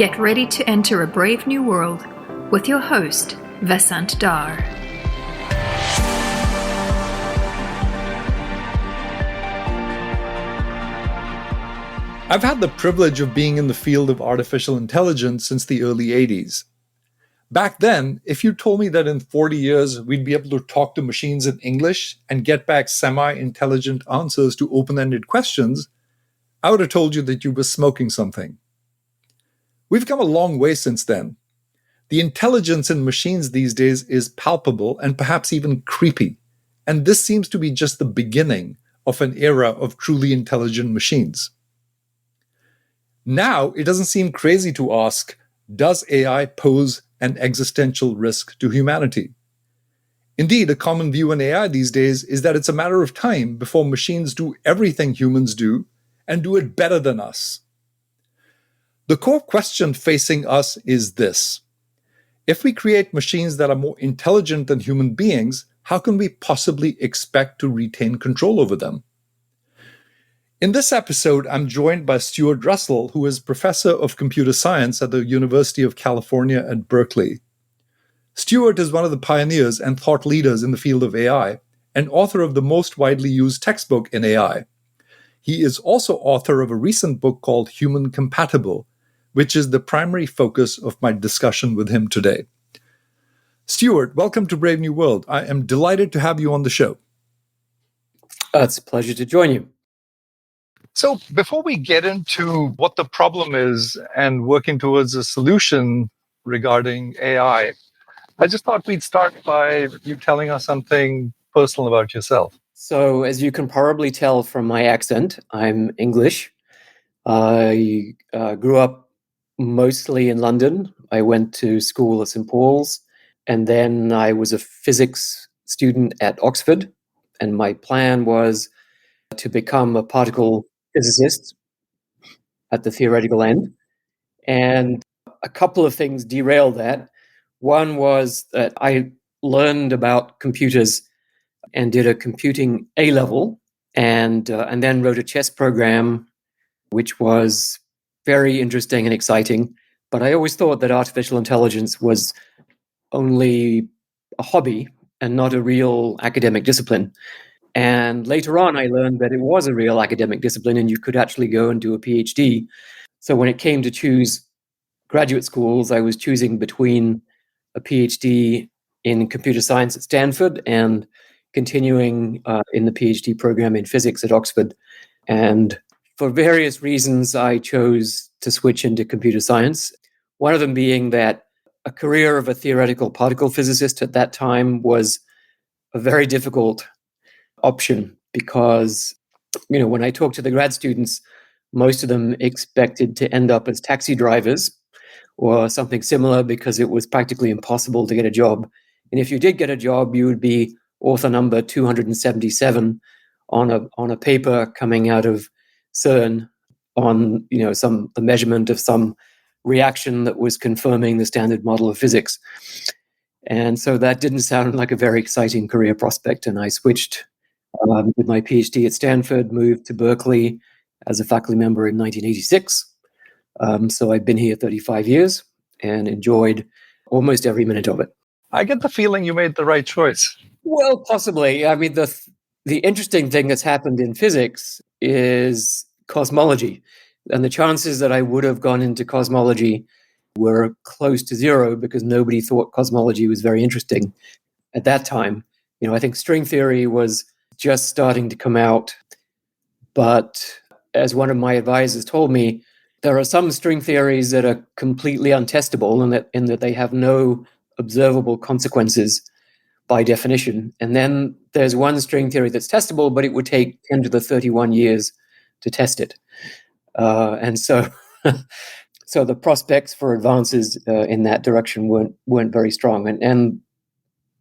Get ready to enter a brave new world with your host, Vasant Dhar. I've had the privilege of being in the field of artificial intelligence since the early 80s. Back then, if you told me that in 40 years we'd be able to talk to machines in English and get back semi-intelligent answers to open-ended questions, I would have told you that you were smoking something. We've come a long way since then. The intelligence in machines these days is palpable and perhaps even creepy, and this seems to be just the beginning of an era of truly intelligent machines. Now, it doesn't seem crazy to ask, does AI pose an existential risk to humanity? Indeed, a common view in AI these days is that it's a matter of time before machines do everything humans do and do it better than us. The core question facing us is this: if we create machines that are more intelligent than human beings, how can we possibly expect to retain control over them? In this episode, I'm joined by Stuart Russell, who is professor of computer science at the University of California at Berkeley. Stuart is one of the pioneers and thought leaders in the field of AI, and author of the most widely used textbook in AI. He is also author of a recent book called Human Compatible, which is the primary focus of my discussion with him today. Stuart, welcome to Brave New World. I am delighted to have you on the show. It's a pleasure to join you. So before we get into what the problem is and working towards a solution regarding AI, I just thought we'd start by you telling us something personal about yourself. So, as you can probably tell from my accent, I'm English. I grew up mostly in London. I went to school at St. Paul's, and then I was a physics student at Oxford. And my plan was to become a particle physicist at the theoretical end. And a couple of things derailed that. One was that I learned about computers and did a computing A-level, and then wrote a chess program, which was very interesting and exciting. But I always thought that artificial intelligence was only a hobby and not a real academic discipline. And later on, I learned that it was a real academic discipline and you could actually go and do a PhD. So when it came to choose graduate schools, I was choosing between a PhD in computer science at Stanford and continuing in the PhD program in physics at Oxford. And for various reasons, I chose to switch into computer science. One of them being that a career of a theoretical particle physicist at that time was a very difficult option because, when I talked to the grad students, most of them expected to end up as taxi drivers or something similar because it was practically impossible to get a job. And if you did get a job, you would be author number 277 on a paper coming out of CERN on the measurement of some reaction that was confirming the standard model of physics. And so that didn't sound like a very exciting career prospect. And I switched, did my PhD at Stanford, moved to Berkeley as a faculty member in 1986. So I've been here 35 years and enjoyed almost every minute of it. I get the feeling you made the right choice. Well, possibly. I mean, the interesting thing that's happened in physics is cosmology. And the chances that I would have gone into cosmology were close to zero because nobody thought cosmology was very interesting at that time. I think string theory was just starting to come out. But as one of my advisors told me, there are some string theories that are completely untestable in that they have no observable consequences by definition. And then there's one string theory that's testable, but it would take 10 to the 31 years to test it. And so the prospects for advances in that direction weren't very strong. And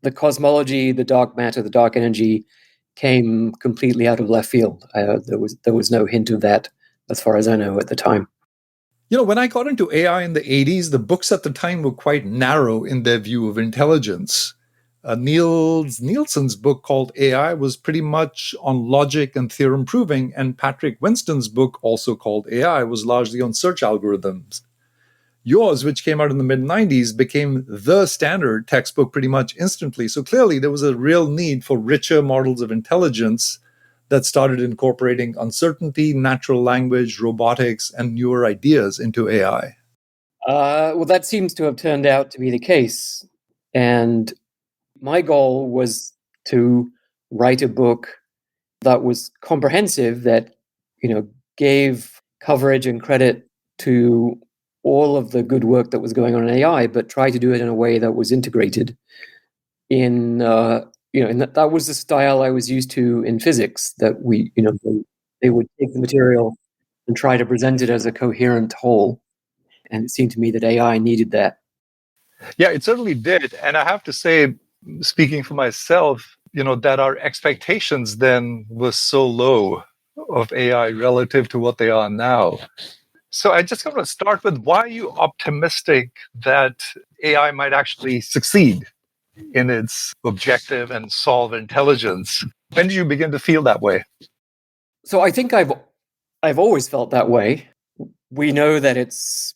the cosmology, the dark matter, the dark energy came completely out of left field. There was no hint of that, as far as I know, at the time. When I got into AI in the 80s, the books at the time were quite narrow in their view of intelligence. Nielsen's book called AI was pretty much on logic and theorem proving, and Patrick Winston's book, also called AI, was largely on search algorithms. Yours, which came out in the mid-90s, became the standard textbook pretty much instantly. So clearly there was a real need for richer models of intelligence that started incorporating uncertainty, natural language, robotics, and newer ideas into AI. Well, that seems to have turned out to be the case. And my goal was to write a book that was comprehensive, that, gave coverage and credit to all of the good work that was going on in AI, but try to do it in a way that was integrated in, and that was the style I was used to in physics, that they would take the material and try to present it as a coherent whole. And it seemed to me that AI needed that. Yeah, it certainly did. And I have to say, speaking for myself, that our expectations then were so low of AI relative to what they are now. So I just want to start with, why are you optimistic that AI might actually succeed in its objective and solve intelligence? When did you begin to feel that way? So I think I've always felt that way. We know that it's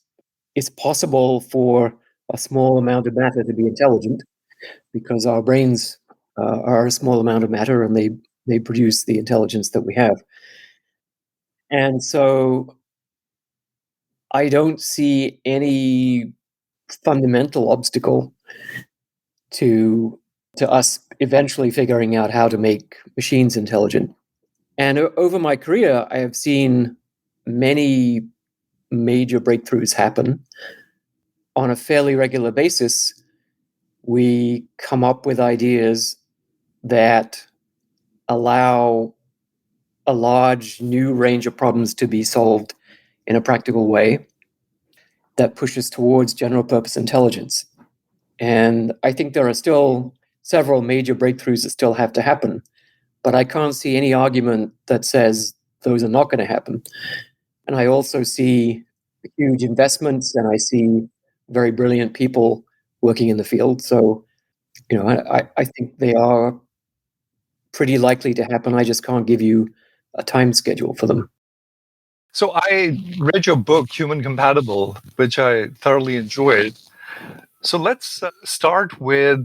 possible for a small amount of matter to be intelligent, because our brains are a small amount of matter, and they produce the intelligence that we have. And so I don't see any fundamental obstacle to us eventually figuring out how to make machines intelligent. And over my career, I have seen many major breakthroughs happen. On a fairly regular basis, we come up with ideas that allow a large new range of problems to be solved in a practical way that pushes towards general purpose intelligence. And I think there are still several major breakthroughs that still have to happen, but I can't see any argument that says those are not going to happen. And I also see huge investments, and I see very brilliant people working in the field. So, I think they are pretty likely to happen. I just can't give you a time schedule for them. So I read your book, Human Compatible, which I thoroughly enjoyed. So let's start with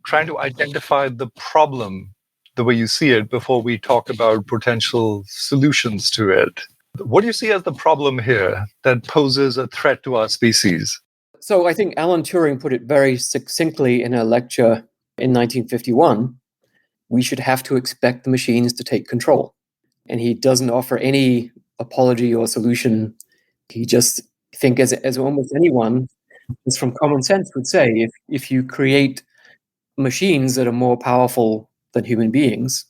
trying to identify the problem the way you see it before we talk about potential solutions to it. What do you see as the problem here that poses a threat to our species? So I think Alan Turing put it very succinctly in a lecture in 1951. We should have to expect the machines to take control. And he doesn't offer any apology or solution. He just think, as almost anyone, just from common sense would say, if you create machines that are more powerful than human beings,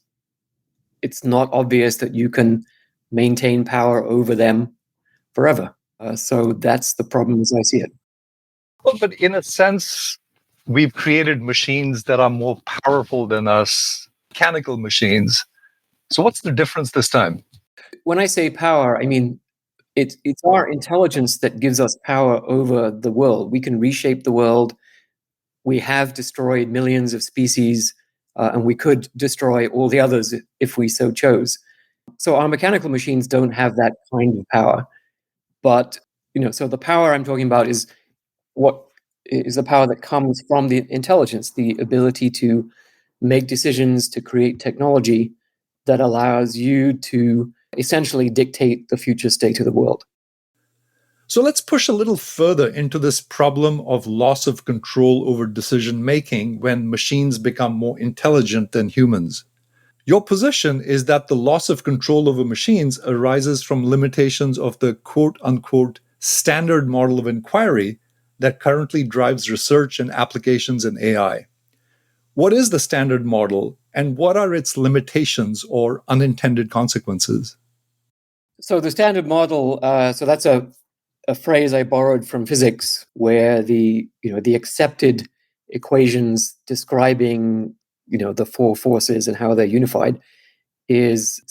it's not obvious that you can maintain power over them forever. So that's the problem as I see it. Well, but in a sense, we've created machines that are more powerful than us, mechanical machines. So what's the difference this time? When I say power, I mean it's our intelligence that gives us power over the world. We can reshape the world. We have destroyed millions of species, and we could destroy all the others if we so chose. So our mechanical machines don't have that kind of power. But so the power I'm talking about is what is the power that comes from the intelligence, the ability to make decisions, to create technology that allows you to essentially dictate the future state of the world. So let's push a little further into this problem of loss of control over decision making when machines become more intelligent than humans. Your position is that the loss of control over machines arises from limitations of the quote unquote standard model of inquiry that currently drives research and applications in AI. What is the standard model, and what are its limitations or unintended consequences? So the standard model, so that's a phrase I borrowed from physics, where the accepted equations describing the four forces and how they're unified is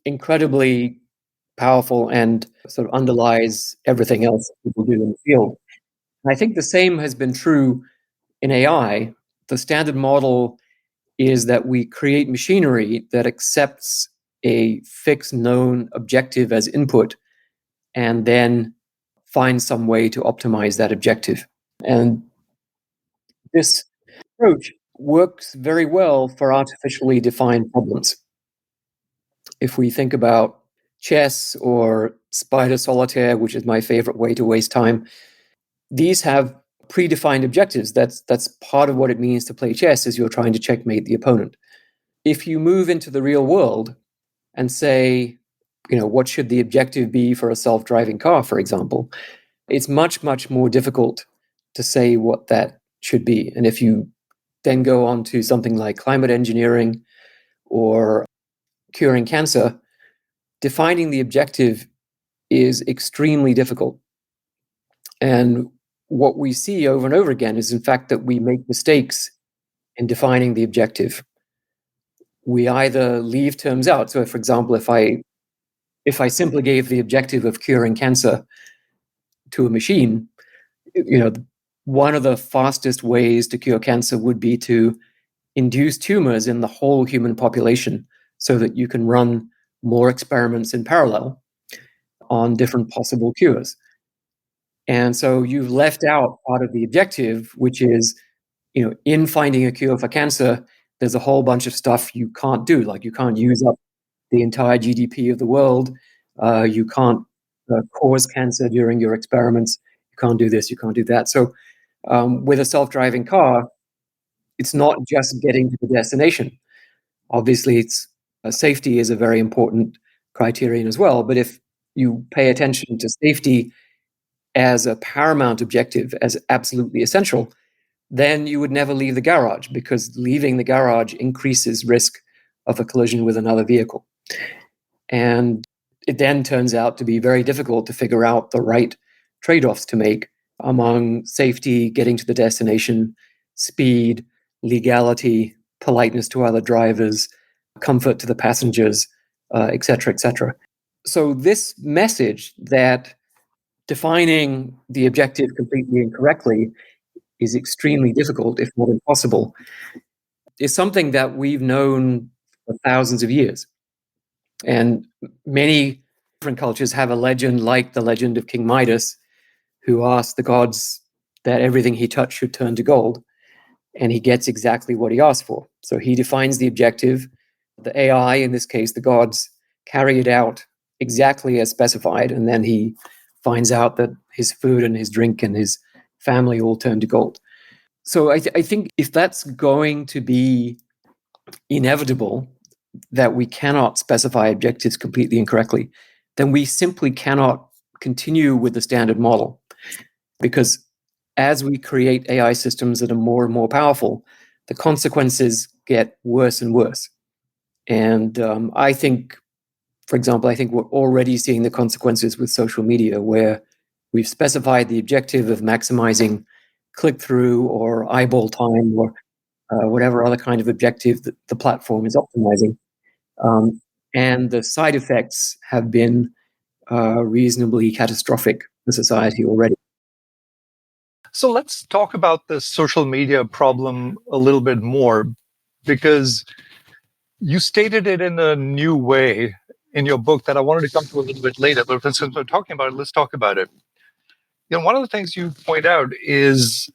incredibly powerful and sort of underlies everything else that people do in the field. And I think the same has been true in AI. The standard model is that we create machinery that accepts a fixed known objective as input, and then find some way to optimize that objective. And this approach works very well for artificially defined problems. If we think about chess or spider solitaire, which is my favorite way to waste time, these have predefined objectives. That's part of what it means to play chess, is you're trying to checkmate the opponent. If you move into the real world and say, what should the objective be for a self-driving car, for example, it's much, much more difficult to say what that should be. And if you then go on to something like climate engineering or curing cancer, defining the objective is extremely difficult. And what we see over and over again is, in fact, that we make mistakes in defining the objective. We either leave terms out. So, for example, if I simply gave the objective of curing cancer to a machine, one of the fastest ways to cure cancer would be to induce tumors in the whole human population so that you can run more experiments in parallel on different possible cures. And so you've left out part of the objective, which is, in finding a cure for cancer, there's a whole bunch of stuff you can't do. Like, you can't use up the entire GDP of the world. You can't cause cancer during your experiments. You can't do this, you can't do that. So with a self-driving car, it's not just getting to the destination. Obviously, safety is a very important criterion as well. But if you pay attention to safety as a paramount objective, as absolutely essential, then you would never leave the garage, because leaving the garage increases risk of a collision with another vehicle. And it then turns out to be very difficult to figure out the right trade-offs to make among safety, getting to the destination, speed, legality, politeness to other drivers, comfort to the passengers, et cetera, et cetera. So this message that defining the objective completely incorrectly is extremely difficult, if not impossible, is something that we've known for thousands of years. And many different cultures have a legend like the legend of King Midas, who asked the gods that everything he touched should turn to gold, and he gets exactly what he asked for. So he defines the objective. The AI, in this case, the gods, carry it out exactly as specified, and then he finds out that his food and his drink and his family all turn to gold. So I think if that's going to be inevitable, that we cannot specify objectives completely incorrectly, then we simply cannot continue with the standard model. Because as we create AI systems that are more and more powerful, the consequences get worse and worse. And I think, for example, we're already seeing the consequences with social media, where we've specified the objective of maximizing click-through or eyeball time or whatever other kind of objective that the platform is optimizing. And the side effects have been reasonably catastrophic for society already. So let's talk about the social media problem a little bit more, because you stated it in a new way in your book that I wanted to come to a little bit later. But since we're talking about it, let's talk about it. One of the things you point out is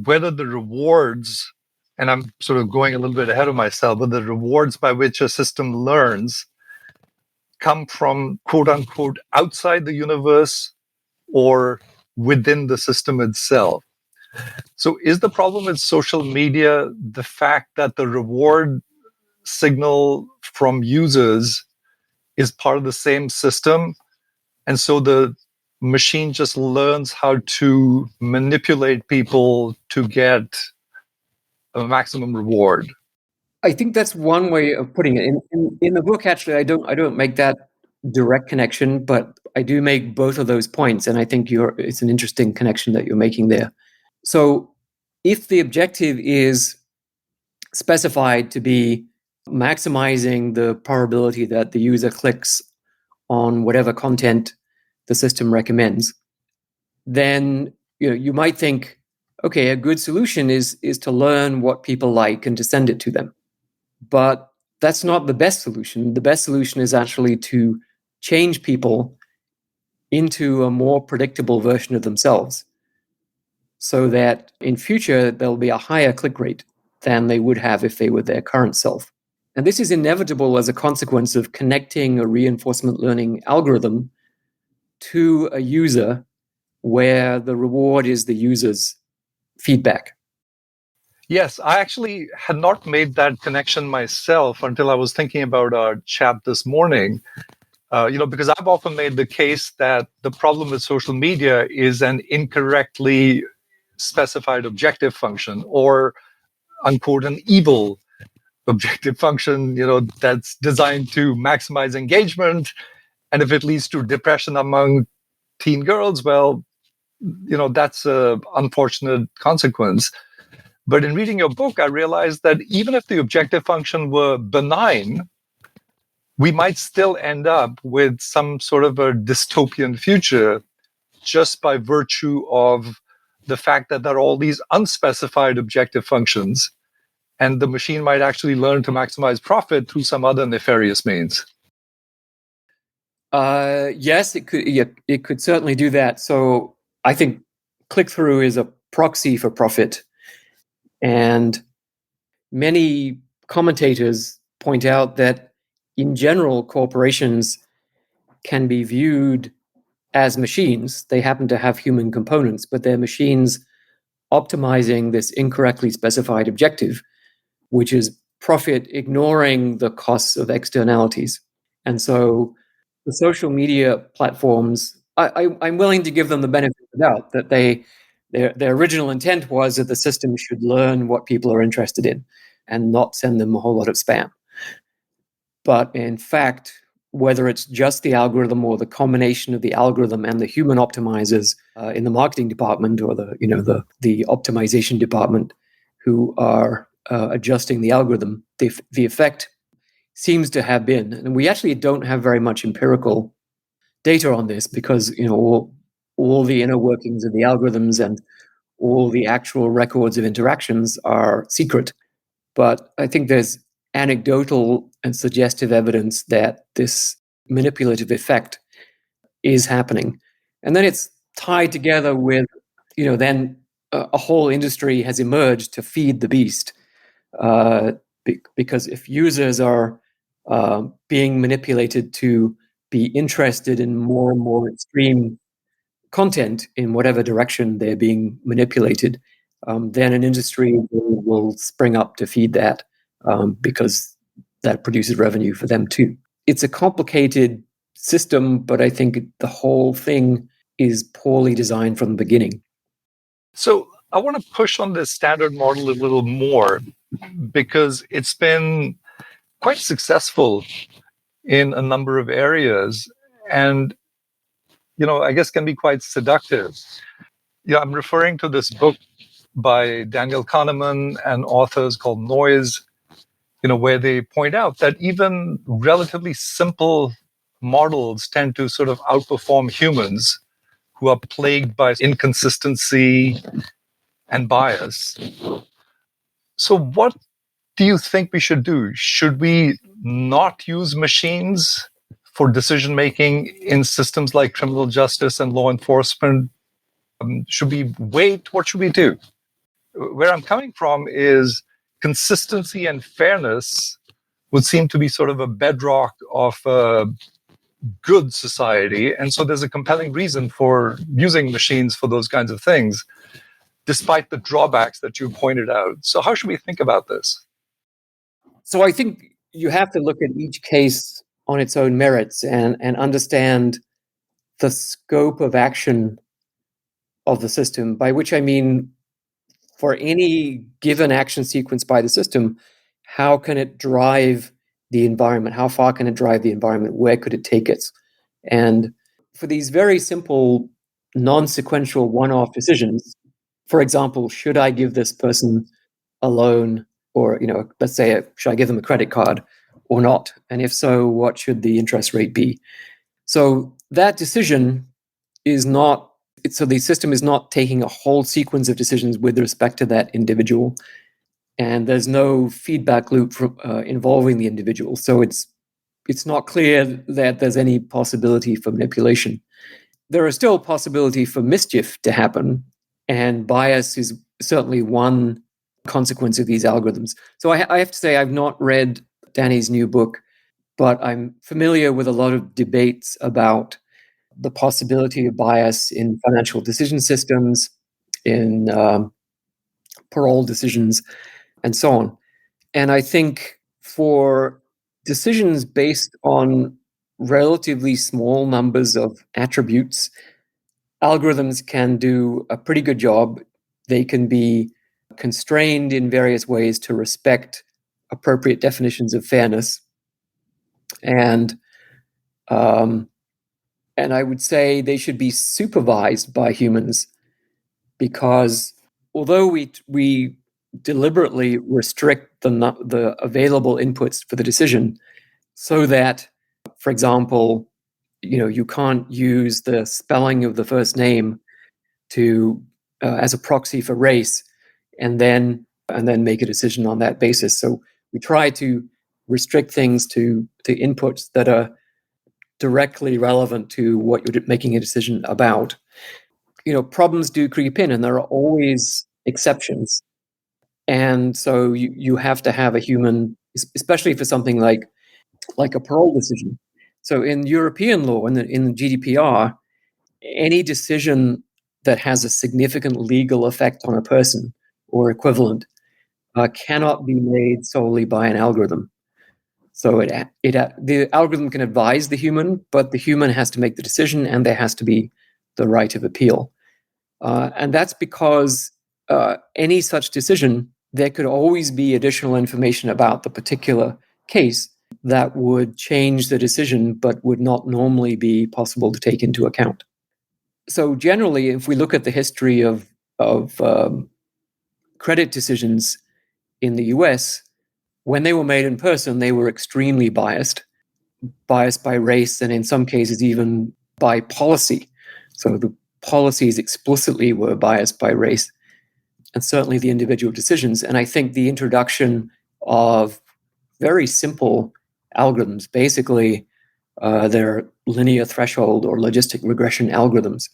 whether the rewards, and I'm sort of going a little bit ahead of myself, but the rewards by which a system learns come from, quote unquote, outside the universe or within the system itself. So is the problem with social media the fact that the reward signal from users is part of the same system, and so the machine just learns how to manipulate people to get a maximum reward? I think that's one way of putting it. In the book, actually, I don't make that direct connection, but I do make both of those points, and I think it's an interesting connection that you're making there. So if the objective is specified to be maximizing the probability that the user clicks on whatever content the system recommends, then you might think, okay, a good solution is to learn what people like and to send it to them. But that's not the best solution. The best solution is actually to change people into a more predictable version of themselves, so that in future there'll be a higher click rate than they would have if they were their current self. And this is inevitable as a consequence of connecting a reinforcement learning algorithm to a user where the reward is the user's feedback. Yes, I actually had not made that connection myself until I was thinking about our chat this morning. Because I've often made the case that the problem with social media is an incorrectly specified objective function, or unquote, an evil objective function, that's designed to maximize engagement. And if it leads to depression among teen girls, well, that's an unfortunate consequence. But in reading your book, I realized that even if the objective function were benign, we might still end up with some sort of a dystopian future just by virtue of the fact that there are all these unspecified objective functions, and the machine might actually learn to maximize profit through some other nefarious means. Yes, it could. Yeah, it could certainly do that. So I think Clickthrough is a proxy for profit, and many commentators point out that in general, corporations can be viewed as machines. They happen to have human components, but they're machines optimizing this incorrectly specified objective, which is profit, ignoring the costs of externalities. And so the social media platforms, I'm willing to give them the benefit of the doubt that their original intent was that the system should learn what people are interested in and not send them a whole lot of spam. But in fact, whether it's just the algorithm or the combination of the algorithm and the human optimizers in the marketing department or the optimization department who are adjusting the algorithm, the effect seems to have been, and we actually don't have very much empirical data on this because all the inner workings of the algorithms and all the actual records of interactions are secret. But I think there's anecdotal and suggestive evidence that this manipulative effect is happening. And then it's tied together with, then a whole industry has emerged to feed the beast. Because if users are being manipulated to be interested in more and more extreme content in whatever direction they're being manipulated, then an industry will spring up to feed that because that produces revenue for them too. It's a complicated system, but I think the whole thing is poorly designed from the beginning. So I want to push on this standard model a little more because it's been quite successful in a number of areas and, I guess can be quite seductive. I'm referring to this book by Daniel Kahneman and authors called Noise, where they point out that even relatively simple models tend to sort of outperform humans who are plagued by inconsistency and bias. So what do you think we should do? Should we not use machines for decision making in systems like criminal justice and law enforcement? Should we wait? What should we do? Where I'm coming from is consistency and fairness would seem to be sort of a bedrock of a good society. And so there's a compelling reason for using machines for those kinds of things, despite the drawbacks that you pointed out. So how should we think about this? So I think you have to look at each case on its own merits and understand the scope of action of the system, by which I mean for any given action sequence by the system, how can it drive the environment? How far can it drive the environment? Where could it take it? And for these very simple, non-sequential one-off decisions, for example, should I give this person a loan or, let's say, should I give them a credit card or not? And if so, what should the interest rate be? So that decision is not, so the system is not taking a whole sequence of decisions with respect to that individual. And there's no feedback loop involving the individual. So it's not clear that there's any possibility for manipulation. there are still possibility for mischief to happen, and bias is certainly one consequence of these algorithms. So I have to say I've not read Danny's new book, but I'm familiar with a lot of debates about the possibility of bias in financial decision systems, in parole decisions, and so on. And I think for decisions based on relatively small numbers of attributes, algorithms can do a pretty good job. They can be constrained in various ways to respect appropriate definitions of fairness. And I would say they should be supervised by humans, because although we deliberately restrict the available inputs for the decision, so that, for example, you can't use the spelling of the first name to as a proxy for race, and then make a decision on that basis. So we try to restrict things to inputs that are directly relevant to what you're making a decision about. Problems do creep in, and there are always exceptions. And so you have to have a human, especially for something like a parole decision. So in European law, in the GDPR, any decision that has a significant legal effect on a person or equivalent cannot be made solely by an algorithm. So the algorithm can advise the human, but the human has to make the decision, and there has to be the right of appeal. And that's because any such decision, there could always be additional information about the particular case that would change the decision, but would not normally be possible to take into account. So generally, if we look at the history of credit decisions in the US, when they were made in person, they were extremely biased by race, and in some cases even by policy. So the policies explicitly were biased by race, and certainly the individual decisions. And I think the introduction of very simple algorithms, basically they're linear threshold or logistic regression algorithms,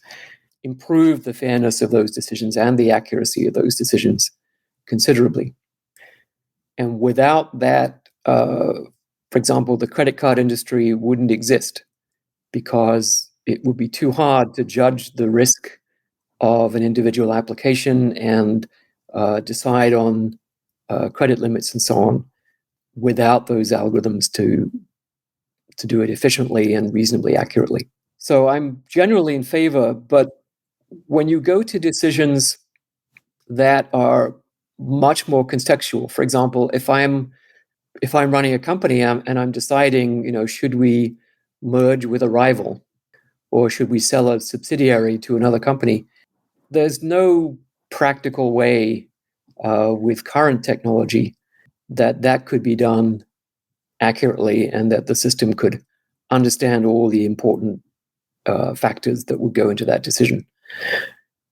improve the fairness of those decisions and the accuracy of those decisions considerably. And without that, for example, the credit card industry wouldn't exist, because it would be too hard to judge the risk of an individual application and decide on credit limits and so on without those algorithms to do it efficiently and reasonably accurately. So I'm generally in favor, but when you go to decisions that are much more contextual, for example, if I'm running a company and I'm deciding, should we merge with a rival, or should we sell a subsidiary to another company, there's no practical way with current technology that could be done accurately, and that the system could understand all the important factors that would go into that decision.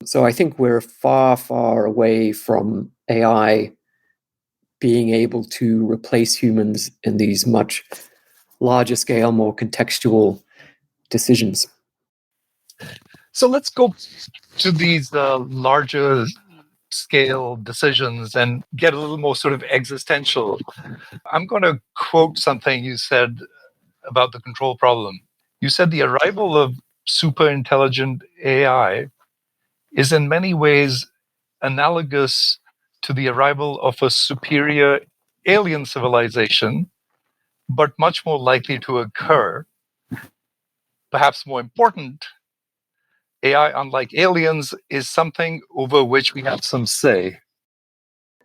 So I think we're far, far away from AI being able to replace humans in these much larger scale, more contextual decisions. So let's go to these larger scale decisions and get a little more sort of existential. I'm going to quote something you said about the control problem. You said the arrival of super intelligent AI is in many ways analogous to the arrival of a superior alien civilization, but much more likely to occur. Perhaps more important, AI, unlike aliens, is something over which we have some say.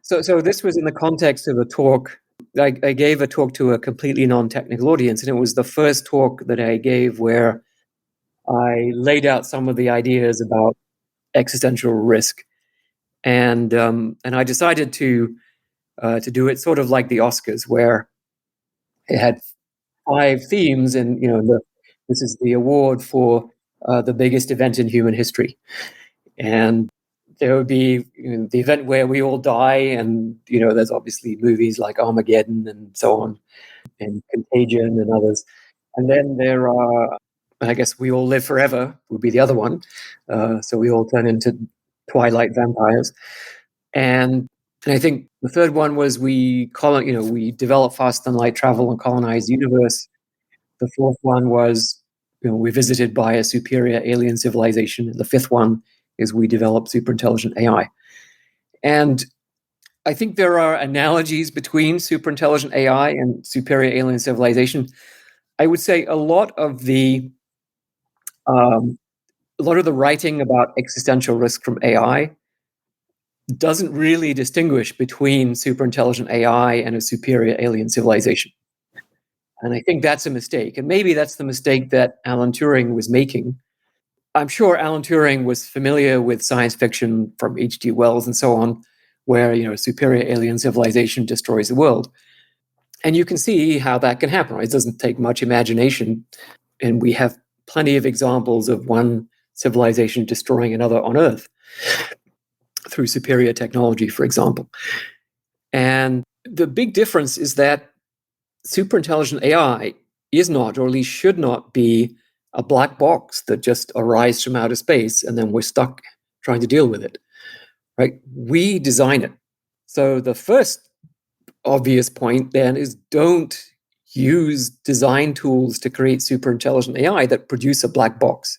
So this was in the context of a talk. I gave a talk to a completely non-technical audience, and it was the first talk that I gave where I laid out some of the ideas about existential risk, and I decided to do it sort of like the Oscars, where it had 5 themes, and this is the award for the biggest event in human history, and there would be the event where we all die, and there's obviously movies like Armageddon and so on, and Contagion and others, and then there are And I guess we all live forever would be the other one. So we all turn into twilight vampires. And I think the third one was we develop faster than light travel and colonize the universe. The fourth one was we're visited by a superior alien civilization. And the fifth one is we develop superintelligent AI. And I think there are analogies between superintelligent AI and superior alien civilization. I would say a lot of the writing about existential risk from AI doesn't really distinguish between superintelligent AI and a superior alien civilization. And I think that's a mistake. And maybe that's the mistake that Alan Turing was making. I'm sure Alan Turing was familiar with science fiction from H.G. Wells and so on, where a superior alien civilization destroys the world. And you can see how that can happen. Right? It doesn't take much imagination. And we have plenty of examples of one civilization destroying another on Earth through superior technology, for example. And the big difference is that superintelligent AI is not, or at least should not be, a black box that just arrives from outer space and then we're stuck trying to deal with it. Right? We design it. So the first obvious point then is don't use design tools to create superintelligent AI that produce a black box,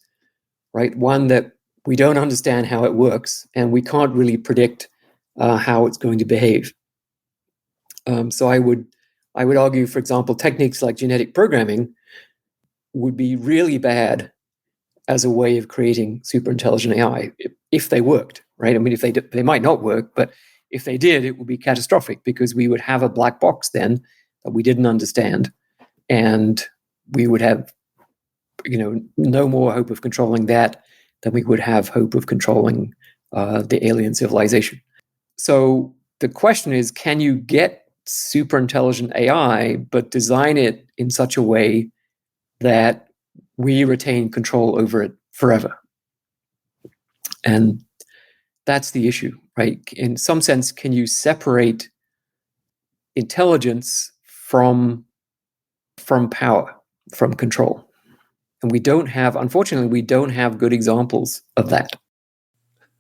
right? One that we don't understand how it works and we can't really predict how it's going to behave. So I would argue, for example, techniques like genetic programming would be really bad as a way of creating superintelligent AI if they worked, right? I mean, if they might not work, but if they did, it would be catastrophic because we would have a black box then that we didn't understand, and we would have, no more hope of controlling that than we would have hope of controlling the alien civilization. So the question is, can you get superintelligent AI, but design it in such a way that we retain control over it forever? And that's the issue, right? In some sense, can you separate intelligence from power, from control? And unfortunately, we don't have good examples of that.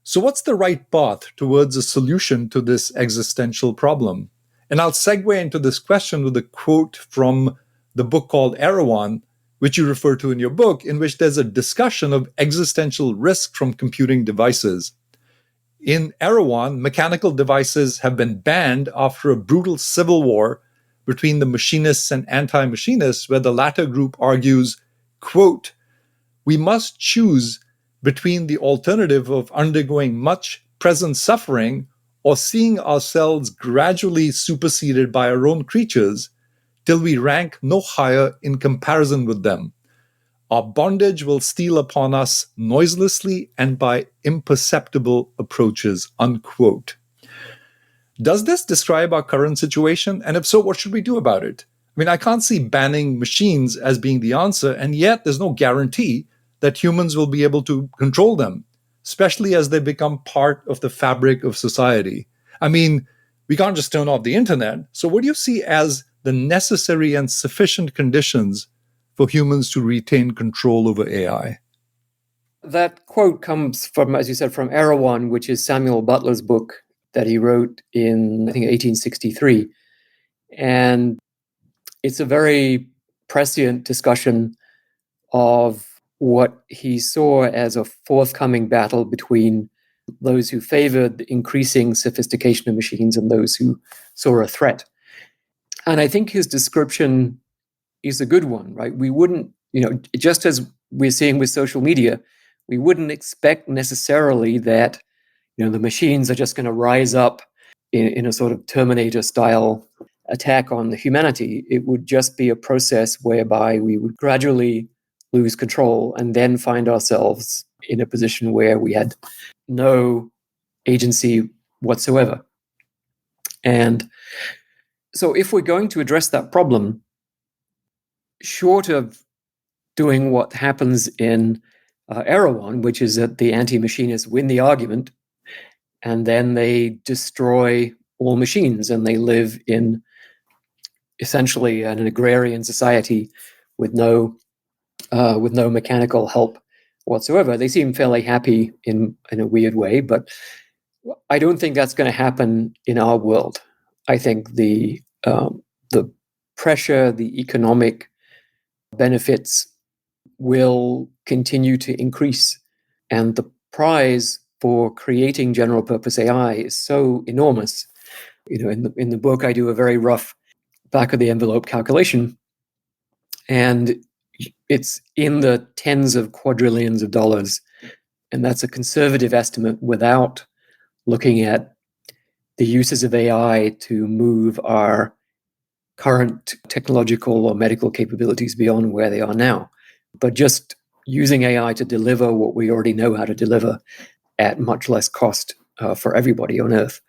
So what's the right path towards a solution to this existential problem? And I'll segue into this question with a quote from the book called Erewhon, which you refer to in your book, in which there's a discussion of existential risk from computing devices. In Erewhon, mechanical devices have been banned after a brutal civil war between the machinists and anti-machinists, where the latter group argues, quote, "We must choose between the alternative of undergoing much present suffering or seeing ourselves gradually superseded by our own creatures till we rank no higher in comparison with them. Our bondage will steal upon us noiselessly and by imperceptible approaches," unquote. Does this describe our current situation? And if so, what should we do about it? I mean, I can't see banning machines as being the answer, and yet there's no guarantee that humans will be able to control them, especially as they become part of the fabric of society. I mean, we can't just turn off the internet. So what do you see as the necessary and sufficient conditions for humans to retain control over AI? That quote comes from, as you said, from Erewhon, which is Samuel Butler's book that he wrote in, I think, 1863. And it's a very prescient discussion of what he saw as a forthcoming battle between those who favored increasing sophistication of machines and those who saw a threat. And I think his description is a good one, right? We wouldn't, just as we're seeing with social media, we wouldn't expect necessarily that, the machines are just going to rise up in a sort of Terminator-style attack on humanity. It would just be a process whereby we would gradually lose control and then find ourselves in a position where we had no agency whatsoever. And so if we're going to address that problem, short of doing what happens in Erawan, which is that the anti-machinists win the argument and then they destroy all machines and they live in essentially an agrarian society with no with no mechanical help whatsoever. They seem fairly happy in a weird way, but I don't think that's going to happen in our world. I think the pressure, the economic benefits will continue to increase, and the prize for creating general purpose AI is so enormous. In the book, I do a very rough back of the envelope calculation, and it's in the tens of quadrillions of dollars, and that's a conservative estimate without looking at the uses of AI to move our current technological or medical capabilities beyond where they are now, but just using AI to deliver what we already know how to deliver at much less cost for everybody on Earth.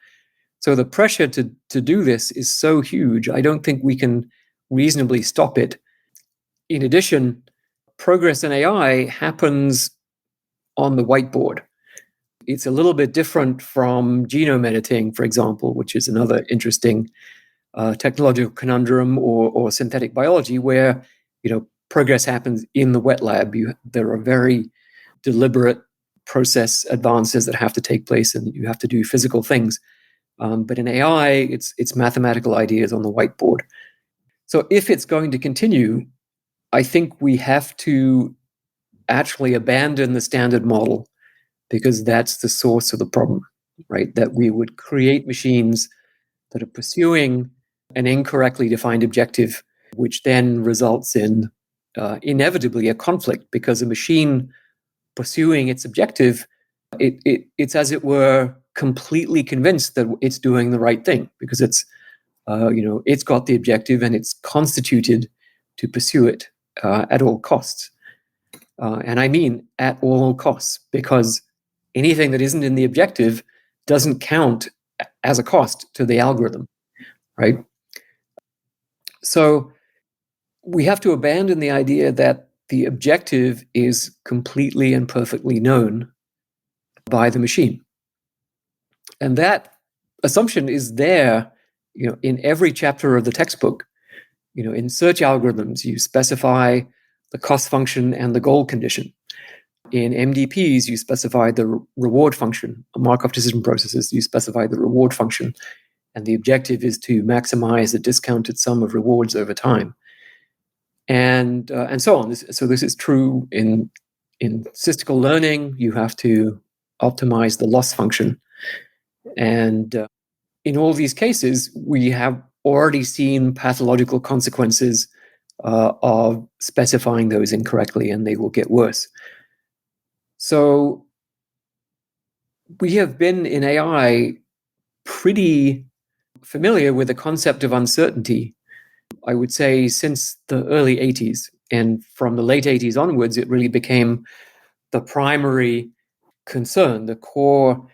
So the pressure to do this is so huge, I don't think we can reasonably stop it. In addition, progress in AI happens on the whiteboard. It's a little bit different from genome editing, for example, which is another interesting technological conundrum, or synthetic biology, where progress happens in the wet lab. There are very deliberate process advances that have to take place, and you have to do physical things. But in AI, it's mathematical ideas on the whiteboard. So if it's going to continue, I think we have to actually abandon the standard model, because that's the source of the problem, right? That we would create machines that are pursuing an incorrectly defined objective, which then results in inevitably a conflict, because a machine pursuing its objective, it's as it were completely convinced that it's doing the right thing, because it's got the objective and it's constituted to pursue it at all costs. And I mean at all costs, because anything that isn't in the objective doesn't count as a cost to the algorithm, right? So we have to abandon the idea that the objective is completely and perfectly known by the machine. And that assumption is there, in every chapter of the textbook. In search algorithms, you specify the cost function and the goal condition. In MDPs, you specify the reward function. Markov decision processes, you specify the reward function, and the objective is to maximize the discounted sum of rewards over time, and so on. So this is true in statistical learning. You have to optimize the loss function, and in all these cases, we have already seen pathological consequences of specifying those incorrectly, and they will get worse. So we have been in AI pretty familiar with the concept of uncertainty, I would say, since the early 80s. And from the late 80s onwards, it really became the primary concern. The core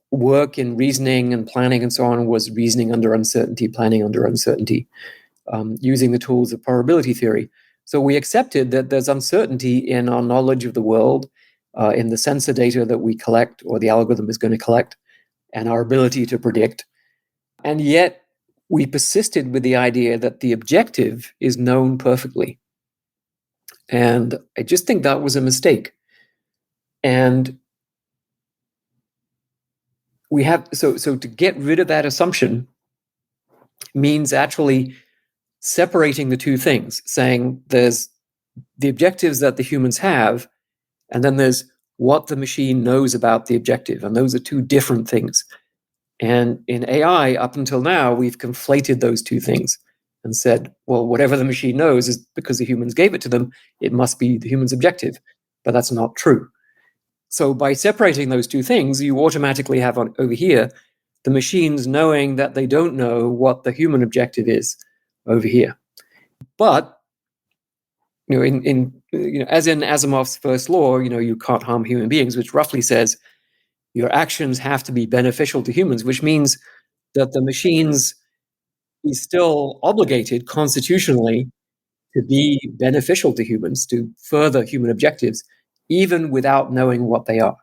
work in reasoning and planning and so on was reasoning under uncertainty, planning under uncertainty, using the tools of probability theory. So we accepted that there's uncertainty in our knowledge of the world, in the sensor data that we collect or the algorithm is going to collect, and our ability to predict. And yet we persisted with the idea that the objective is known perfectly. And I just think that was a mistake. And we have, so to get rid of that assumption means actually separating the two things, saying there's the objectives that the humans have, and then there's what the machine knows about the objective. And those are two different things. And in AI, up until now, we've conflated those two things and said, well, whatever the machine knows is because the humans gave it to them, it must be the human's objective. But that's not true. So by separating those two things, you automatically have over here the machines knowing that they don't know what the human objective is over here. But as in Asimov's first law, you can't harm human beings, which roughly says your actions have to be beneficial to humans, which means that the machines is still obligated constitutionally to be beneficial to humans, to further human objectives, even without knowing what they are.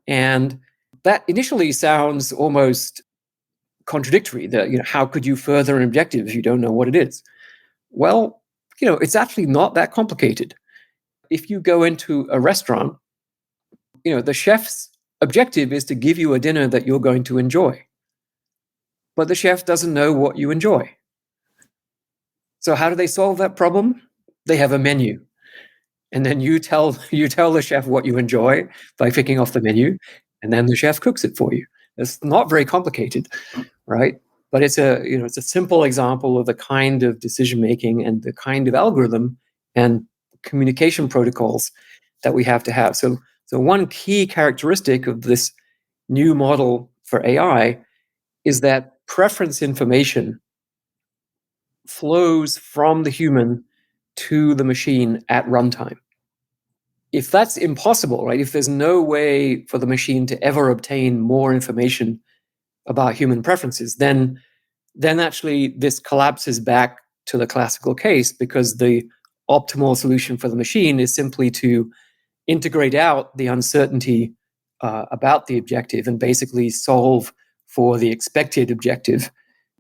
And that initially sounds almost contradictory, that how could you further an objective if you don't know what it is? Well, it's actually not that complicated. If you go into a restaurant, the chef's objective is to give you a dinner that you're going to enjoy. But the chef doesn't know what you enjoy. So how do they solve that problem? They have a menu. And then you tell the chef what you enjoy by picking off the menu, and then the chef cooks it for you. It's not very complicated, right? But it's a simple example of the kind of decision making and the kind of algorithm and communication protocols that we have to have. So one key characteristic of this new model for AI is that preference information flows from the human to the machine at runtime. If that's impossible, right? If there's no way for the machine to ever obtain more information about human preferences, then actually this collapses back to the classical case, because the optimal solution for the machine is simply to integrate out the uncertainty about the objective and basically solve for the expected objective.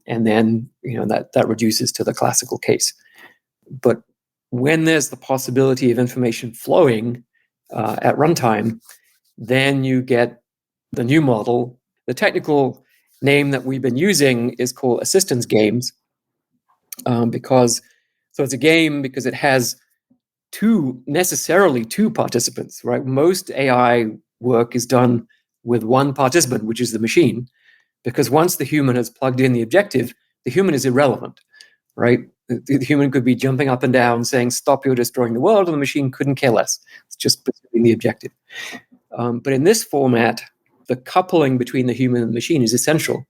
And then that reduces to the classical case. But when there's the possibility of information flowing at runtime, then you get the new model. The technical name that we've been using is called assistance games, because it's a game because it has necessarily two participants, right? Most AI work is done with one participant, which is the machine, because once the human has plugged in the objective, the human is irrelevant, right? The human could be jumping up and down saying, "Stop, you're destroying the world," and the machine couldn't care less. It's just pursuing the objective. But in this format, the coupling between the human and the machine is essential.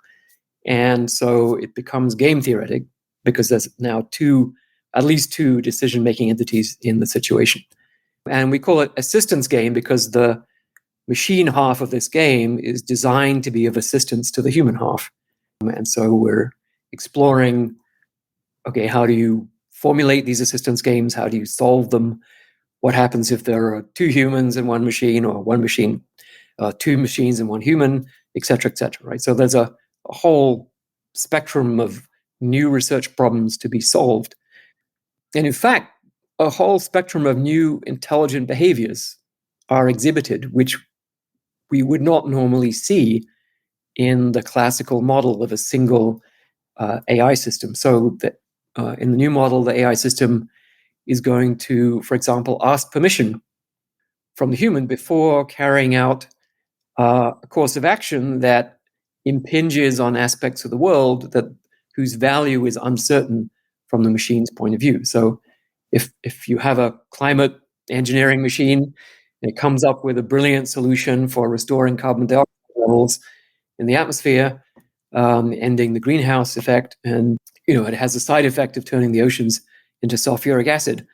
And so it becomes game theoretic because there's now at least two decision-making entities in the situation. And we call it assistance game because the machine half of this game is designed to be of assistance to the human half. And so we're exploring, okay, how do you formulate these assistance games? How do you solve them? What happens if there are two humans and one machine, or one machine, two machines and one human, et cetera, right? So there's a whole spectrum of new research problems to be solved. And in fact, a whole spectrum of new intelligent behaviors are exhibited, which we would not normally see in the classical model of a single AI system. So that in the new model, the AI system is going to, for example, ask permission from the human before carrying out a course of action that impinges on aspects of the world whose value is uncertain from the machine's point of view. So if you have a climate engineering machine, it comes up with a brilliant solution for restoring carbon dioxide levels in the atmosphere, ending the greenhouse effect, and it has a side effect of turning the oceans into sulfuric acid.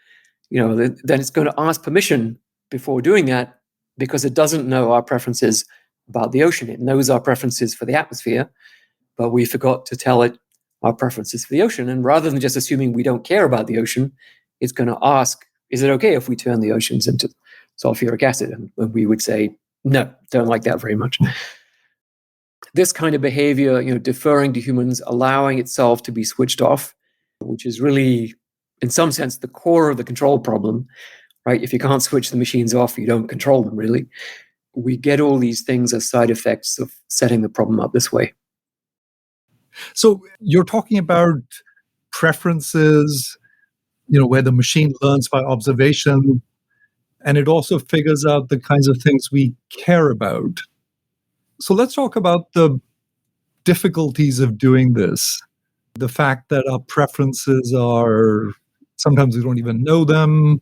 Then it's going to ask permission before doing that because it doesn't know our preferences about the ocean. It knows our preferences for the atmosphere, but we forgot to tell it our preferences for the ocean. And rather than just assuming we don't care about the ocean, it's going to ask, is it okay if we turn the oceans into sulfuric acid? And we would say, no, don't like that very much. This kind of behavior, deferring to humans, allowing itself to be switched off, which is really, in some sense, the core of the control problem, right? If you can't switch the machines off, you don't control them, really. We get all these things as side effects of setting the problem up this way. So you're talking about preferences, where the machine learns by observation, and it also figures out the kinds of things we care about. So let's talk about the difficulties of doing this. The fact that our preferences are, sometimes we don't even know them,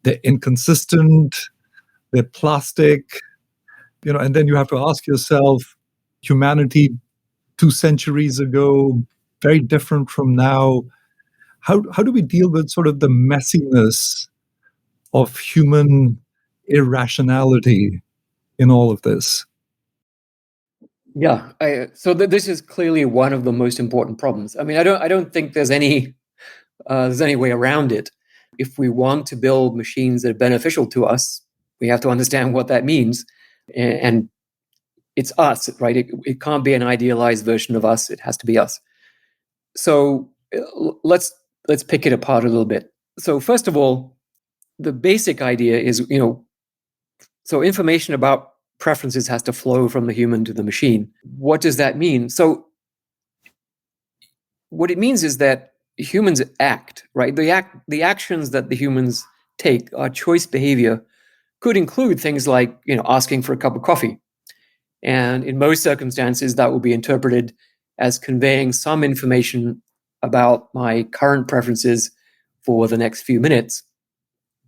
they're inconsistent, they're plastic, and then you have to ask yourself, humanity 2 centuries ago, very different from now. How do we deal with sort of the messiness of human irrationality in all of this? Yeah, so this is clearly one of the most important problems. I mean, I don't think there's any way around it. If we want to build machines that are beneficial to us, we have to understand what that means, and it's us, right? It can't be an idealized version of us. It has to be us. So let's pick it apart a little bit. So first of all, the basic idea is, so information about preferences has to flow from the human to the machine. What does that mean? So what it means is that humans act, right? The actions that the humans take, our choice behavior, could include things like, asking for a cup of coffee. And in most circumstances, that will be interpreted as conveying some information about my current preferences for the next few minutes.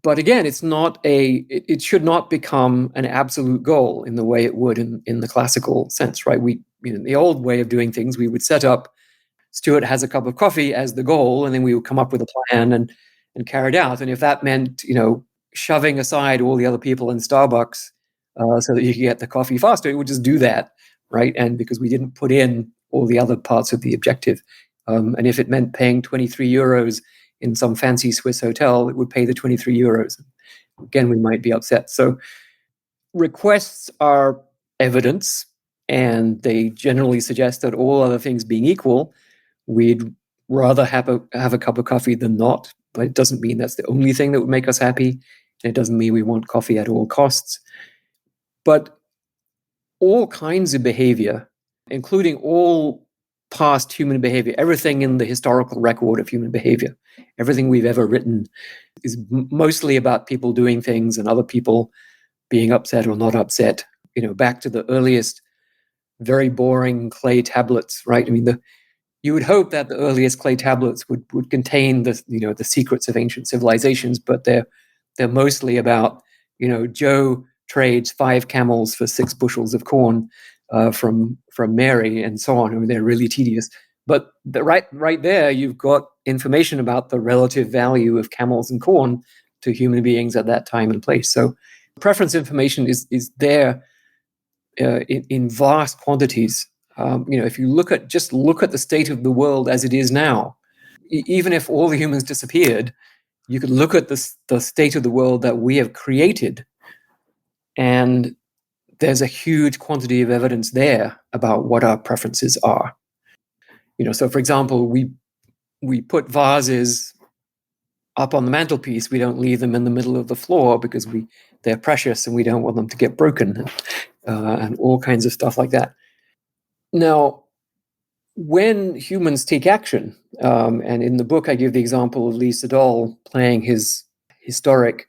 But again, it should not become an absolute goal in the way it would in the classical sense, right? In the old way of doing things, we would set up Stuart has a cup of coffee as the goal, and then we would come up with a plan and carry it out. And if that meant, shoving aside all the other people in Starbucks so that you could get the coffee faster, it would just do that, right? And because we didn't put in all the other parts of the objective. And if it meant paying 23 euros in some fancy Swiss hotel, it would pay the 23 euros. Again, we might be upset. So requests are evidence, and they generally suggest that all other things being equal, we'd rather have a cup of coffee than not. But it doesn't mean that's the only thing that would make us happy. And it doesn't mean we want coffee at all costs. But all kinds of behavior, including all past human behavior, everything in the historical record of human behavior, everything we've ever written is mostly about people doing things and other people being upset or not upset. Back to the earliest, very boring clay tablets, right? I mean, you would hope that the earliest clay tablets would contain the secrets of ancient civilizations, but they're mostly about, Joe trades 5 camels for 6 bushels of corn from Mary and so on. I mean, they're really tedious. But right there, you've got information about the relative value of camels and corn to human beings at that time and place. So preference information is there in vast quantities. If you look at the state of the world as it is now, even if all the humans disappeared, you could look at the state of the world that we have created, and there's a huge quantity of evidence there about what our preferences are. So for example, we put vases up on the mantelpiece. We don't leave them in the middle of the floor because they're precious and we don't want them to get broken, and all kinds of stuff like that. Now, when humans take action, and in the book I give the example of Lee Sedol playing his historic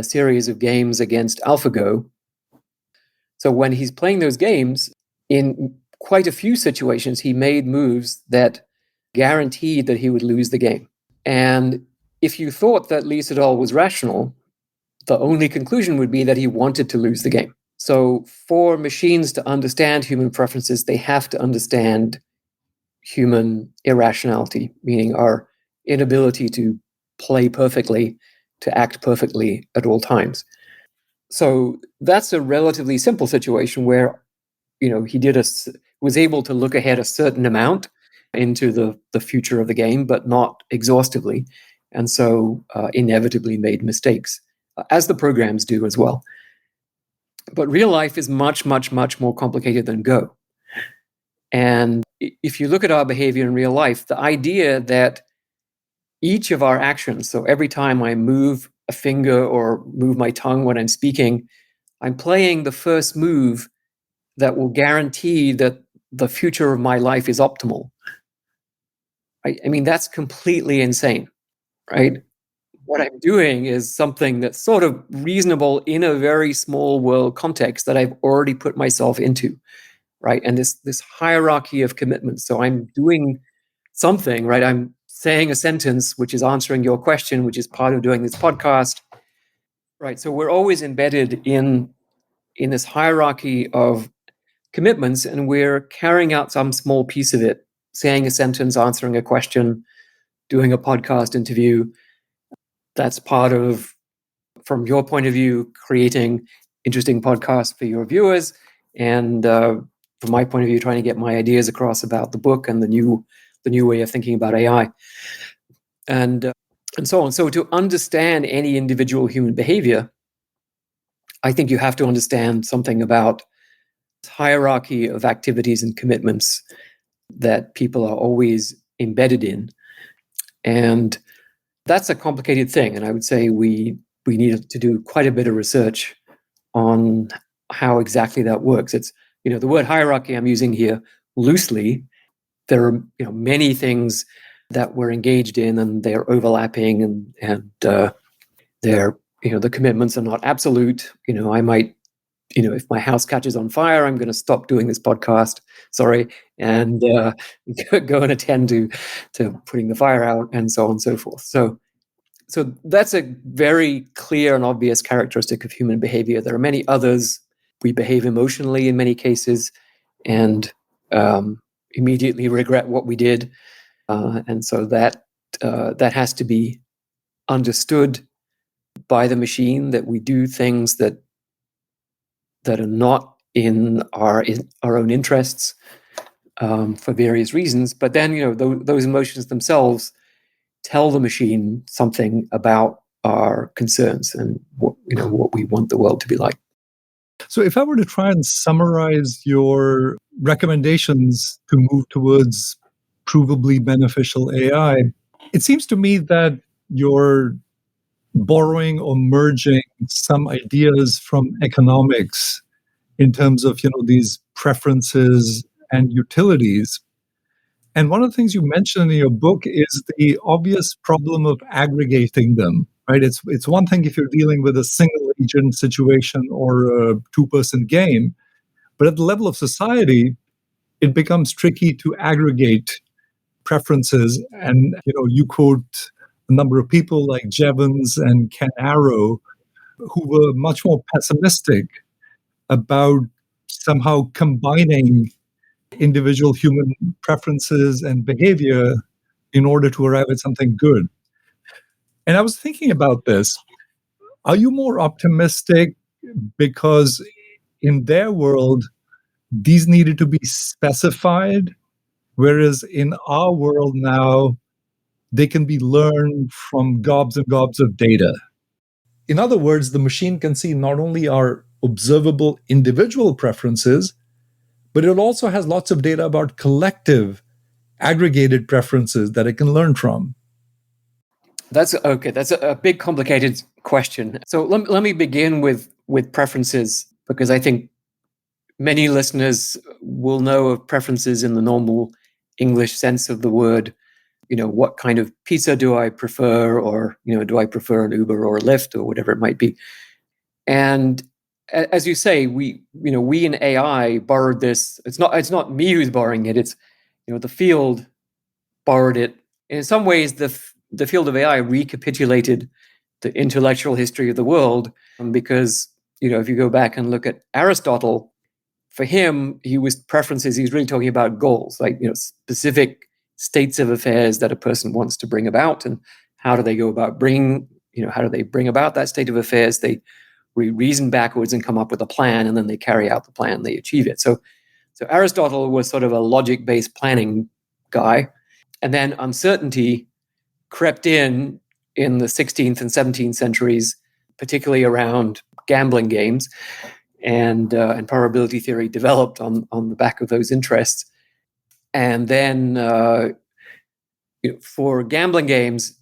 series of games against AlphaGo. So when he's playing those games, in quite a few situations, he made moves that guaranteed that he would lose the game. And if you thought that Lee Sedol was rational, the only conclusion would be that he wanted to lose the game. So for machines to understand human preferences, they have to understand human irrationality, meaning our inability to play perfectly, to act perfectly at all times. So that's a relatively simple situation where, he was able to look ahead a certain amount into the future of the game, but not exhaustively, and so inevitably made mistakes, as the programs do as well. But real life is much, much, much more complicated than Go. And if you look at our behavior in real life, the idea that each of our actions, so every time I move a finger or move my tongue when I'm speaking, I'm playing the first move that will guarantee that the future of my life is optimal. I mean, that's completely insane, right? What I'm doing is something that's sort of reasonable in a very small world context that I've already put myself into, right? And this hierarchy of commitments. So I'm doing something, right? I'm saying a sentence, which is answering your question, which is part of doing this podcast, right? So we're always embedded in this hierarchy of commitments, and we're carrying out some small piece of it, saying a sentence, answering a question, doing a podcast interview. That's part of, from your point of view, creating interesting podcasts for your viewers, and from my point of view, trying to get my ideas across about the book and the new way of thinking about AI, and so on. So to understand any individual human behavior, I think you have to understand something about hierarchy of activities and commitments that people are always embedded in. And That's a complicated thing, and I would say we need to do quite a bit of research on how exactly that works. It's, the word hierarchy I'm using here loosely. There are many things that we're engaged in, and they're overlapping, and they're the commitments are not absolute. I might, if my house catches on fire, I'm going to stop doing this podcast. Sorry, and go and attend to putting the fire out, and so on and so forth. So that's a very clear and obvious characteristic of human behavior. There are many others. We behave emotionally in many cases, and immediately regret what we did, and so that has to be understood by the machine, that we do things that are not in our own interests for various reasons. But then those emotions themselves tell the machine something about our concerns and what we want the world to be like. So if I were to try and summarize your recommendations to move towards provably beneficial AI, it seems to me that you're borrowing or merging some ideas from economics in terms of these preferences and utilities. And one of the things you mentioned in your book is the obvious problem of aggregating them, right? It's one thing if you're dealing with a single agent situation or a two-person game, but at the level of society, it becomes tricky to aggregate preferences. And you quote a number of people like Jevons and Ken Arrow, who were much more pessimistic about somehow combining individual human preferences and behavior in order to arrive at something good. And I was thinking about this. Are you more optimistic because in their world, these needed to be specified, whereas in our world now, they can be learned from gobs and gobs of data? In other words, the machine can see not only our observable individual preferences, but it also has lots of data about collective, aggregated preferences that it can learn from. That's okay. That's a big, complicated question. So let me begin with preferences, because I think many listeners will know of preferences in the normal English sense of the word. What kind of pizza do I prefer, or do I prefer an Uber or a Lyft or whatever it might be? And as you say, we in AI borrowed this. It's not me who's borrowing it. It's the field borrowed it. In some ways, the field of AI recapitulated the intellectual history of the world, because if you go back and look at Aristotle, for him, he was preferences. He's really talking about goals, like specific states of affairs that a person wants to bring about, and how do they go about how do they bring about that state of affairs? They reason backwards and come up with a plan, and then they carry out the plan, they achieve it. So Aristotle was sort of a logic-based planning guy, and then uncertainty crept in the 16th and 17th centuries, particularly around gambling games, and probability theory developed on the back of those interests. And then for gambling games,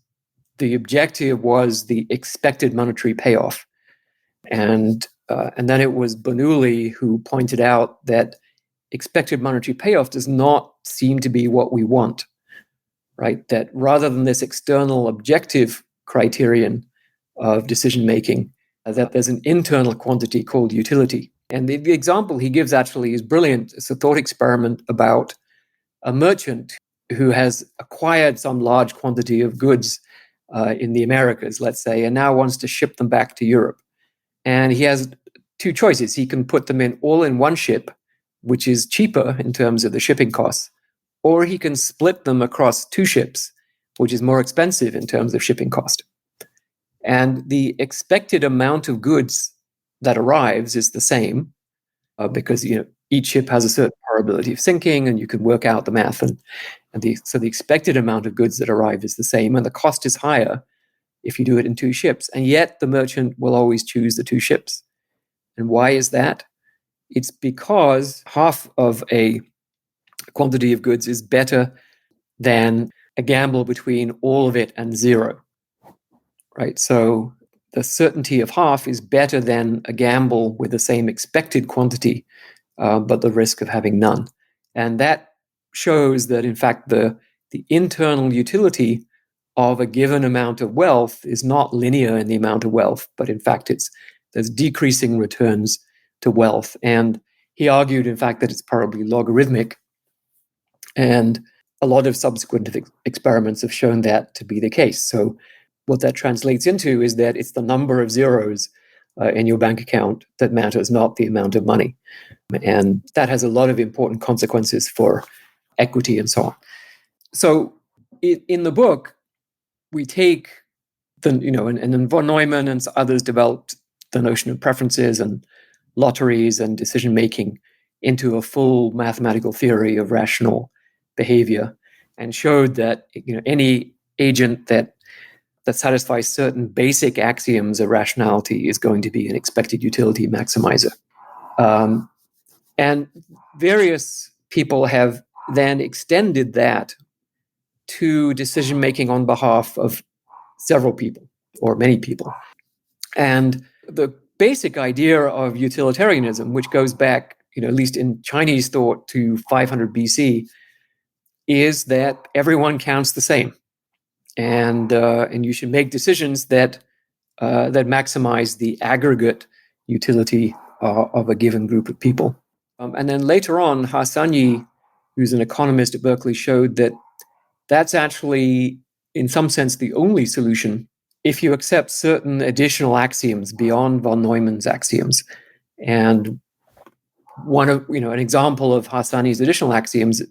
the objective was the expected monetary payoff. And then it was Bernoulli who pointed out that expected monetary payoff does not seem to be what we want, right? That rather than this external objective criterion of decision making, that there's an internal quantity called utility. And the example he gives actually is brilliant. It's a thought experiment about a merchant who has acquired some large quantity of goods in the Americas, let's say, and now wants to ship them back to Europe. And he has two choices. He can put them all in one ship, which is cheaper in terms of the shipping costs, or he can split them across two ships, which is more expensive in terms of shipping cost. And the expected amount of goods that arrives is the same, because each ship has a certain probability of sinking, and you can work out the math. So the expected amount of goods that arrive is the same, and the cost is higher if you do it in two ships. And yet the merchant will always choose the two ships. And why is that? It's because half of a quantity of goods is better than a gamble between all of it and zero. right? So the certainty of half is better than a gamble with the same expected quantity, but the risk of having none. And that shows that, in fact, the internal utility of a given amount of wealth is not linear in the amount of wealth, but in fact, there's decreasing returns to wealth. And he argued, in fact, that it's probably logarithmic. And a lot of subsequent experiments have shown that to be the case. So what that translates into is that it's the number of zeros in your bank account that matters, not the amount of money. And that has a lot of important consequences for equity and so on. So in the book, we take and then von Neumann and others developed the notion of preferences and lotteries and decision making into a full mathematical theory of rational behavior, and showed that any agent that satisfies certain basic axioms of rationality is going to be an expected utility maximizer. And various people have then extended that to decision making on behalf of several people or many people. And the basic idea of utilitarianism, which goes back, at least in Chinese thought, to 500 BC, is that everyone counts the same, and you should make decisions that maximize the aggregate utility of a given group of people. And then later on, Harsanyi, who's an economist at Berkeley, showed that that's actually, in some sense, the only solution if you accept certain additional axioms beyond von Neumann's axioms. And one of, an example of Harsanyi's additional axioms,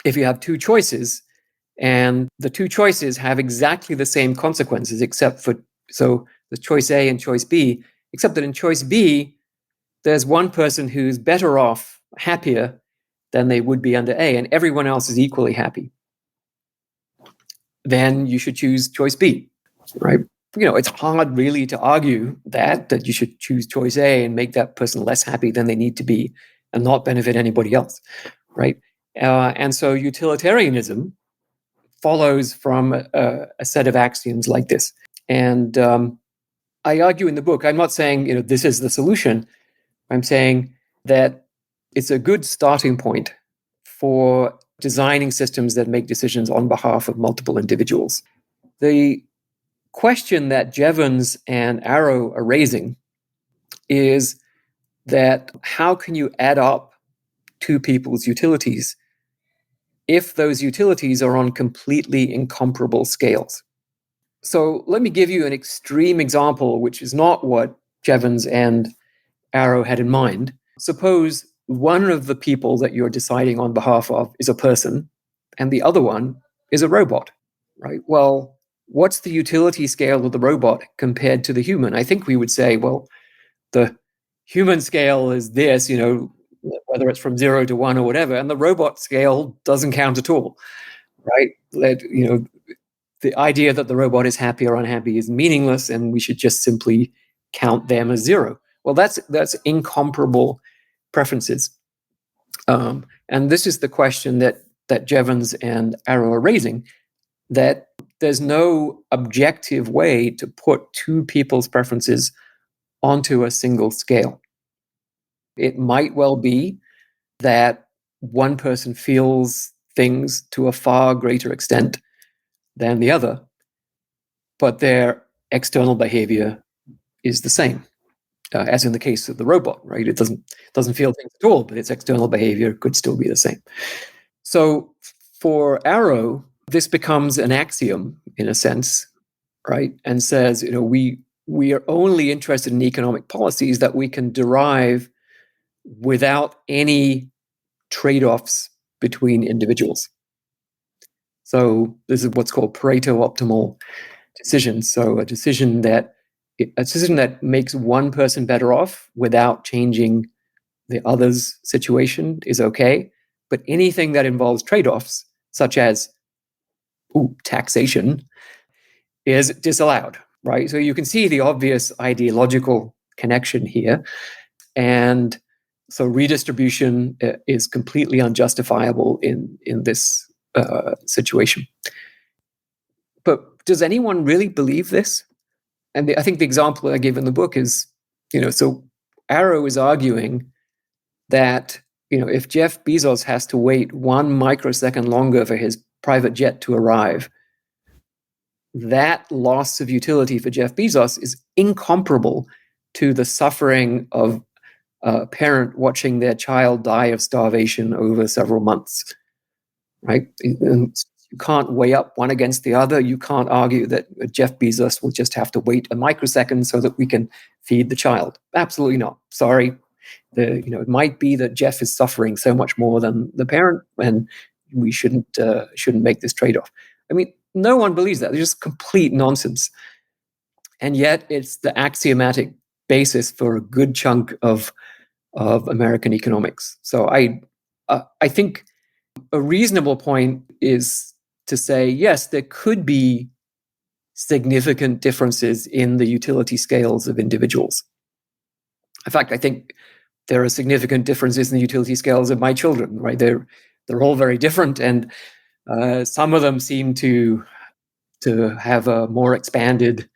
if you have two choices and the two choices have exactly the same consequences, except for, so the choice A and choice B, except that in choice B, there's one person who's better off, happier than they would be under A, and everyone else is equally happy, then you should choose choice B, right? It's hard really to argue that you should choose choice A and make that person less happy than they need to be and not benefit anybody else, right? And so utilitarianism follows from a set of axioms like this. And I argue in the book, I'm not saying, this is the solution. I'm saying that it's a good starting point for designing systems that make decisions on behalf of multiple individuals. The question that Jevons and Arrow are raising is that how can you add up two people's utilities if those utilities are on completely incomparable scales? So let me give you an extreme example, which is not what Jevons and Arrow had in mind. Suppose one of the people that you're deciding on behalf of is a person and the other one is a robot, right? Well, what's the utility scale of the robot compared to the human? I think we would say, well, the human scale is this, whether it's from 0 to 1 or whatever, and the robot scale doesn't count at all, right? The idea that the robot is happy or unhappy is meaningless, and we should just simply count them as 0. Well, that's incomparable preferences. And this is the question that Jevons and Arrow are raising, that there's no objective way to put two people's preferences onto a single scale. It might well be that one person feels things to a far greater extent than the other, but their external behavior is the same, as in the case of the robot, right? It doesn't feel things at all, but its external behavior could still be the same. So for Arrow, this becomes an axiom in a sense, right? And says, we are only interested in economic policies that we can derive without any trade-offs between individuals. So this is what's called Pareto optimal decisions. So a decision that makes one person better off without changing the other's situation is okay. But anything that involves trade-offs, such as taxation, is disallowed, right? So you can see the obvious ideological connection here. And so redistribution is completely unjustifiable in this situation. But does anyone really believe this? And I think the example I give in the book is, so Arrow is arguing that, if Jeff Bezos has to wait 1 microsecond longer for his private jet to arrive, that loss of utility for Jeff Bezos is incomparable to the suffering of a parent watching their child die of starvation over several months, right? And you can't weigh up one against the other. You can't argue that Jeff Bezos will just have to wait a microsecond so that we can feed the child. Absolutely not. Sorry. It might be that Jeff is suffering so much more than the parent, and we shouldn't make this trade-off. I mean, no one believes that. It's just complete nonsense. And yet it's the axiomatic basis for a good chunk of American economics. So I think a reasonable point is to say, yes, there could be significant differences in the utility scales of individuals. In fact, I think there are significant differences in the utility scales of my children, right? They're all very different, and some of them seem to have a more expanded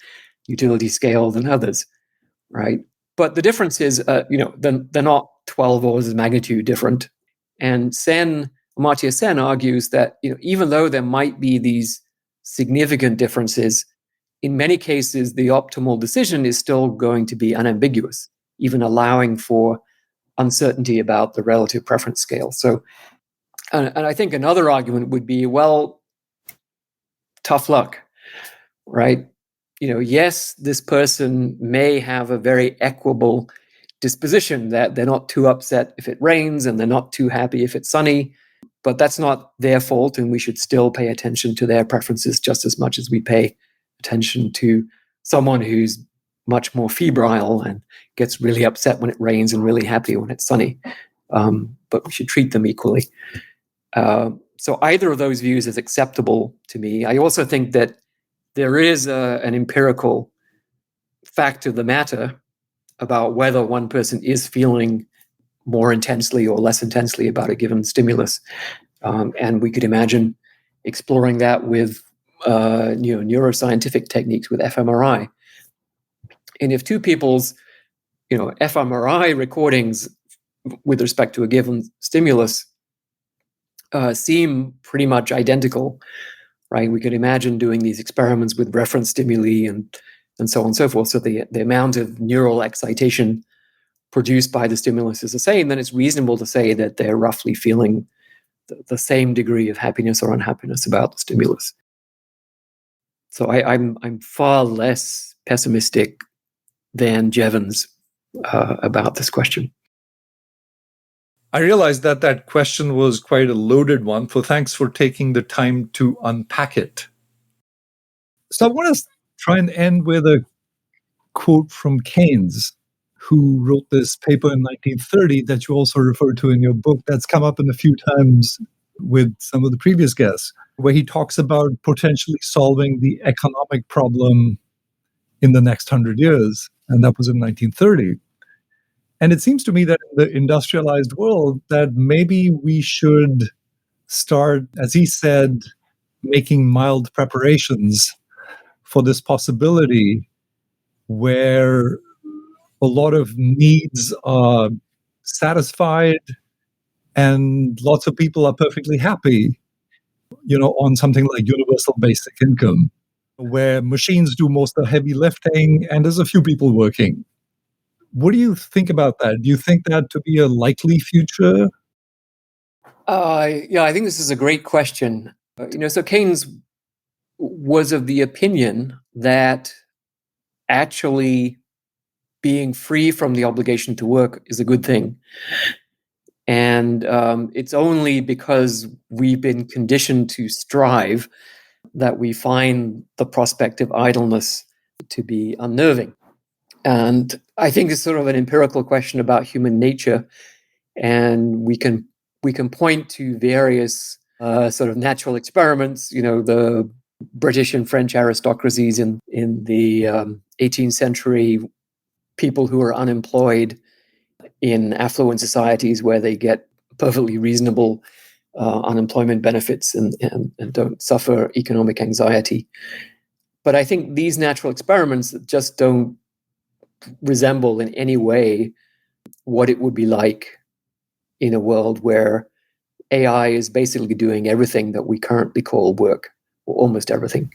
utility scale than others, right? But the difference is, they're not 12 orders of magnitude different. And Amartya Sen argues that, even though there might be these significant differences, in many cases, the optimal decision is still going to be unambiguous, even allowing for uncertainty about the relative preference scale. So, and I think another argument would be, well, tough luck, right? Yes, this person may have a very equable disposition, that they're not too upset if it rains and they're not too happy if it's sunny, but that's not their fault, and we should still pay attention to their preferences just as much as we pay attention to someone who's much more febrile and gets really upset when it rains and really happy when it's sunny. But we should treat them equally. So either of those views is acceptable to me. I also think that there is an empirical fact of the matter about whether one person is feeling more intensely or less intensely about a given stimulus. And we could imagine exploring that with neuroscientific techniques with fMRI. And if two people's fMRI recordings with respect to a given stimulus seem pretty much identical, right? We could imagine doing these experiments with reference stimuli and so on and so forth. So the amount of neural excitation produced by the stimulus is the same, then it's reasonable to say that they're roughly feeling the same degree of happiness or unhappiness about the stimulus. So I'm far less pessimistic than Jevons about this question. I realized that question was quite a loaded one, so thanks for taking the time to unpack it. So I want to try and end with a quote from Keynes, who wrote this paper in 1930 that you also referred to in your book, that's come up in a few times with some of the previous guests, where he talks about potentially solving the economic problem in the next 100 years. And that was in 1930. And it seems to me that in the industrialized world, that maybe we should start, as he said, making mild preparations for this possibility where a lot of needs are satisfied and lots of people are perfectly happy, on something like universal basic income, where machines do most of the heavy lifting and there's a few people working. What do you think about that? Do you think that to be a likely future? Yeah, I think this is a great question. So Keynes was of the opinion that actually being free from the obligation to work is a good thing. And it's only because we've been conditioned to strive that we find the prospect of idleness to be unnerving. And I think it's sort of an empirical question about human nature. And we can point to various sort of natural experiments, the British and French aristocracies in the 18th century, people who are unemployed in affluent societies where they get perfectly reasonable unemployment benefits and don't suffer economic anxiety. But I think these natural experiments just don't resemble in any way what it would be like in a world where AI is basically doing everything that we currently call work, or almost everything.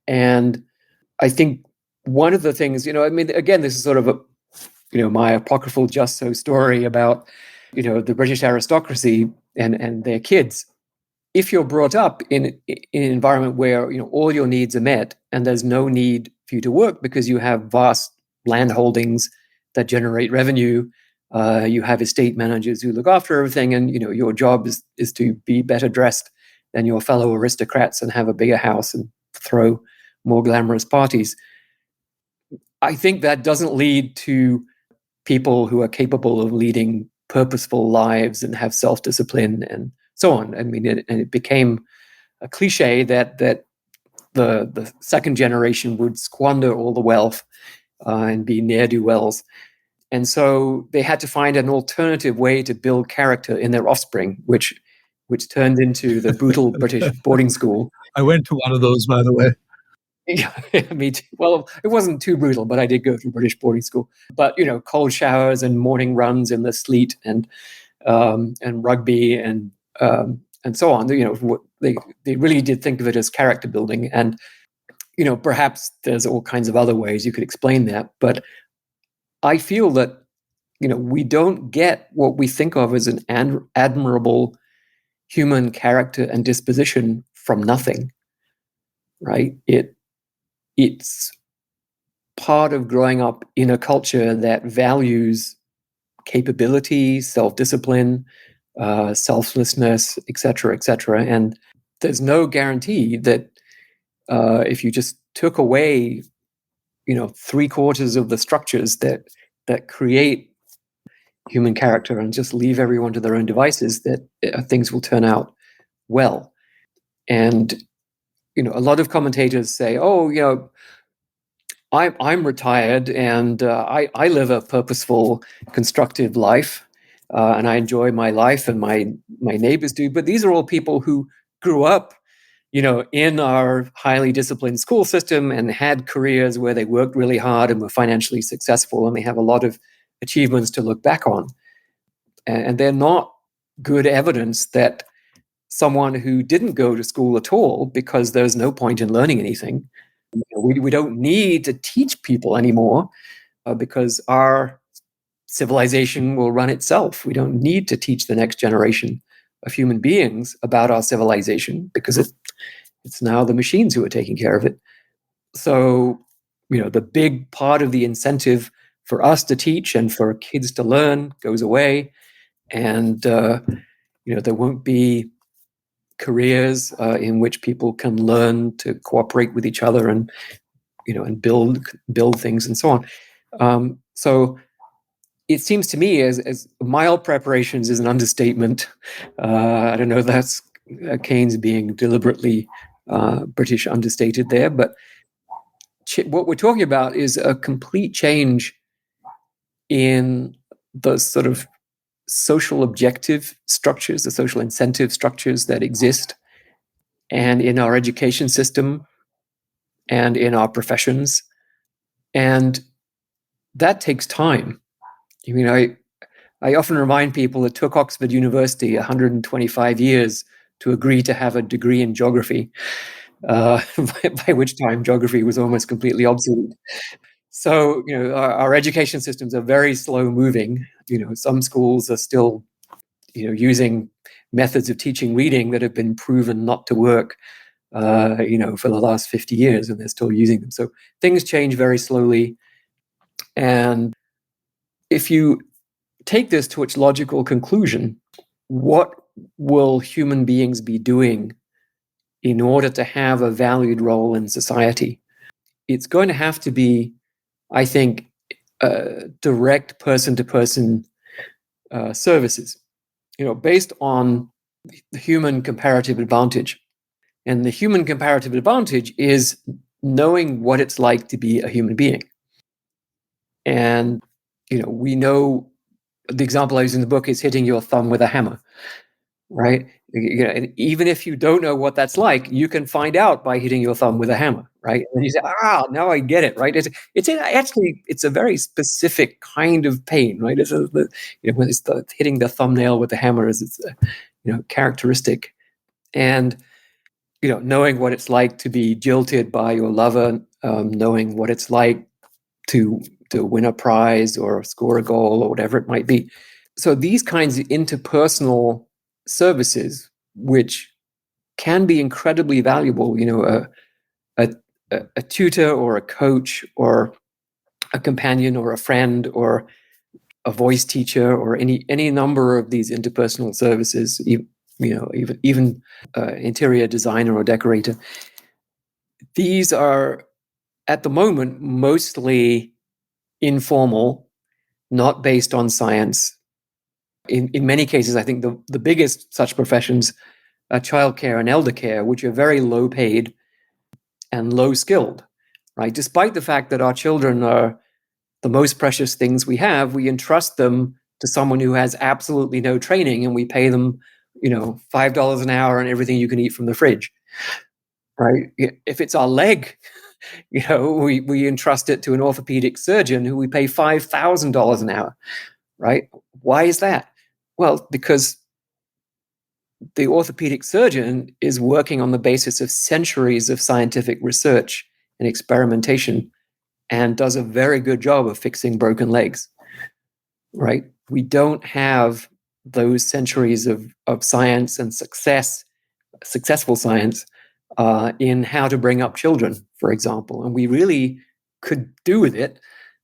And I think one of the things, I mean, again, this is sort of my apocryphal just so story about, the British aristocracy and their kids. If you're brought up in an environment where, all your needs are met and there's no need for you to work because you have vast land holdings that generate revenue, you have estate managers who look after everything, and, your job is to be better dressed than your fellow aristocrats and have a bigger house and throw more glamorous parties. I think that doesn't lead to people who are capable of leading purposeful lives and have self-discipline and so on. I mean, it became a cliche that the second generation would squander all the wealth and be ne'er-do-wells. And so they had to find an alternative way to build character in their offspring, which turned into the brutal British boarding school. I went to one of those, by the way. Yeah, me too. Well, it wasn't too brutal, but I did go through British boarding school. But cold showers and morning runs in the sleet and rugby and so on. They really did think of it as character building, and perhaps there's all kinds of other ways you could explain that. But I feel that we don't get what we think of as an admirable human character and disposition from nothing, right? It's part of growing up in a culture that values capability, self-discipline, selflessness, etc., etc. And there's no guarantee that if you just took away, 3/4 of the structures that create human character and just leave everyone to their own devices, that things will turn out well. And a lot of commentators say, "Oh, I'm retired and I live a purposeful, constructive life, and I enjoy my life, and my neighbors do." But these are all people who grew up, in our highly disciplined school system and had careers where they worked really hard and were financially successful, and they have a lot of achievements to look back on. And they're not good evidence that someone who didn't go to school at all, because there's no point in learning anything. We don't need to teach people anymore because our civilization will run itself. We don't need to teach the next generation of human beings about our civilization because it's now the machines who are taking care of it. So, the big part of the incentive for us to teach and for kids to learn goes away. And, there won't be careers in which people can learn to cooperate with each other and and build things and so on. So it seems to me as mild preparations is an understatement. I don't know if that's Keynes being deliberately British understated there, but what we're talking about is a complete change in the sort of social objective structures, the social incentive structures that exist, and in our education system and in our professions. And that takes time. I often remind people it took Oxford University 125 years to agree to have a degree in geography, by which time geography was almost completely obsolete. So, our education systems are very slow moving. Some schools are still, using methods of teaching reading that have been proven not to work, for the last 50 years, and they're still using them. So things change very slowly. And if you take this to its logical conclusion, what will human beings be doing in order to have a valued role in society? It's going to have to be, I think, direct person-to-person services, based on the human comparative advantage. And the human comparative advantage is knowing what it's like to be a human being. And, we know the example I use in the book is hitting your thumb with a hammer. right? And even if you don't know what that's like, you can find out by hitting your thumb with a hammer, right? And you say, now I get it, right? It's a very specific kind of pain, right? When it's hitting the thumbnail with the hammer it's characteristic. And knowing what it's like to be jilted by your lover, knowing what it's like to win a prize or score a goal or whatever it might be. So these kinds of interpersonal services, which can be incredibly valuable, a tutor or a coach or a companion or a friend or a voice teacher or any number of these interpersonal services, even interior designer or decorator. These are at the moment mostly informal, not based on science. In many cases, I think the biggest such professions are childcare and elder care, which are very low paid and low skilled, right? Despite the fact that our children are the most precious things we have, we entrust them to someone who has absolutely no training, and we pay them, $5 an hour on everything you can eat from the fridge, right? If it's our leg, we entrust it to an orthopedic surgeon who we pay $5,000 an hour, right? Why is that? Well, because the orthopedic surgeon is working on the basis of centuries of scientific research and experimentation and does a very good job of fixing broken legs, right? We don't have those centuries of science and successful science in how to bring up children, for example. And we really could do with it,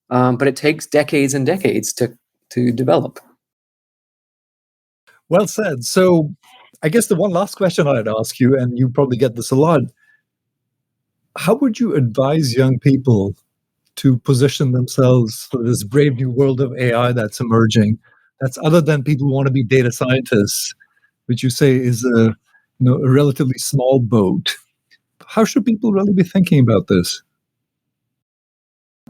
but it takes decades and decades to develop. Well said. So I guess the one last question I'd ask you, and you probably get this a lot, how would you advise young people to position themselves for this brave new world of AI that's emerging, that's other than people who want to be data scientists, which you say is a relatively small boat? How should people really be thinking about this?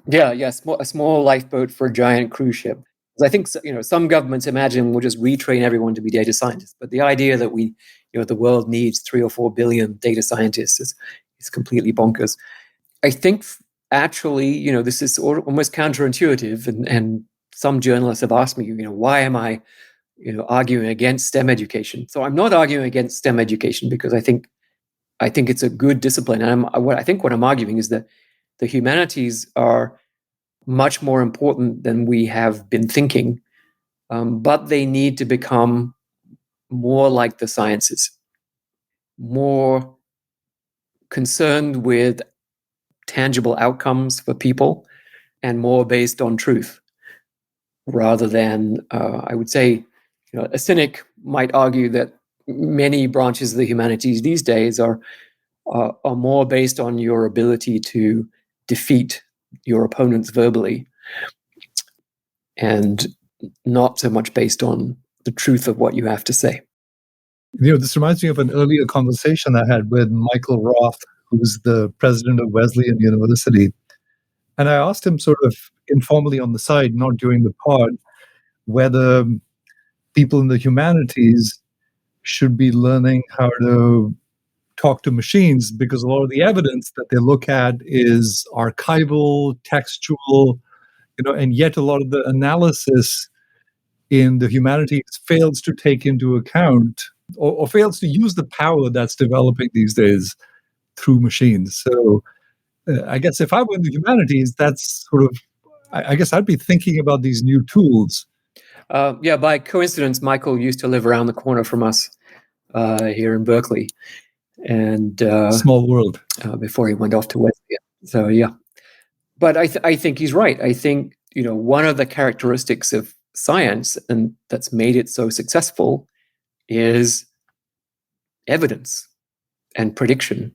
Yeah, a small lifeboat for a giant cruise ship. I think some governments imagine we'll just retrain everyone to be data scientists, but the idea that the world needs 3 or 4 billion data scientists is completely bonkers. I think actually, this is almost counterintuitive, and some journalists have asked me, why am I, arguing against STEM education? So I'm not arguing against STEM education because I think it's a good discipline, and what I'm arguing is that the humanities are much more important than we have been thinking, but they need to become more like the sciences, more concerned with tangible outcomes for people, and more based on truth, rather than, I would say, a cynic might argue that many branches of the humanities these days are more based on your ability to defeat your opponents verbally, and not so much based on the truth of what you have to say. This reminds me of an earlier conversation I had with Michael Roth, who's the president of Wesleyan University. And I asked him sort of informally on the side, not during the pod, whether people in the humanities should be learning how to talk to machines, because a lot of the evidence that they look at is archival, textual, and yet a lot of the analysis in the humanities fails to take into account or fails to use the power that's developing these days through machines. So I guess if I were in the humanities, that's sort of, I guess I'd be thinking about these new tools. By coincidence, Michael used to live around the corner from us here in Berkeley. And small world. Before he went off to Wesleyan. So, yeah. But I think he's right. I think, one of the characteristics of science, and that's made it so successful, is evidence and prediction,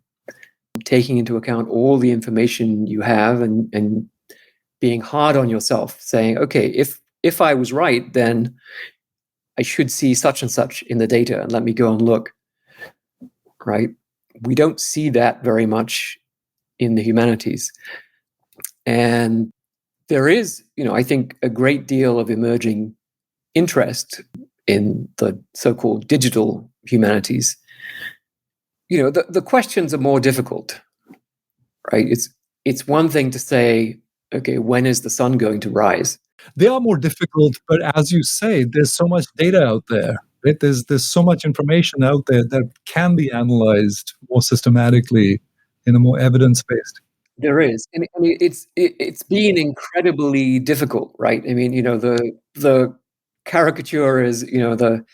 taking into account all the information you have and being hard on yourself, saying, okay, if I was right, then I should see such and such in the data, and let me go and look, right? We don't see that very much in the humanities. And there is, I think, a great deal of emerging interest in the so-called digital humanities. The questions are more difficult, right? It's one thing to say, okay, when is the sun going to rise? They are more difficult, but as you say, there's so much data out there, right? There's so much information out there that can be analyzed more systematically in a more evidence-based. There is, and it's been incredibly difficult, right? I mean, the caricature is, the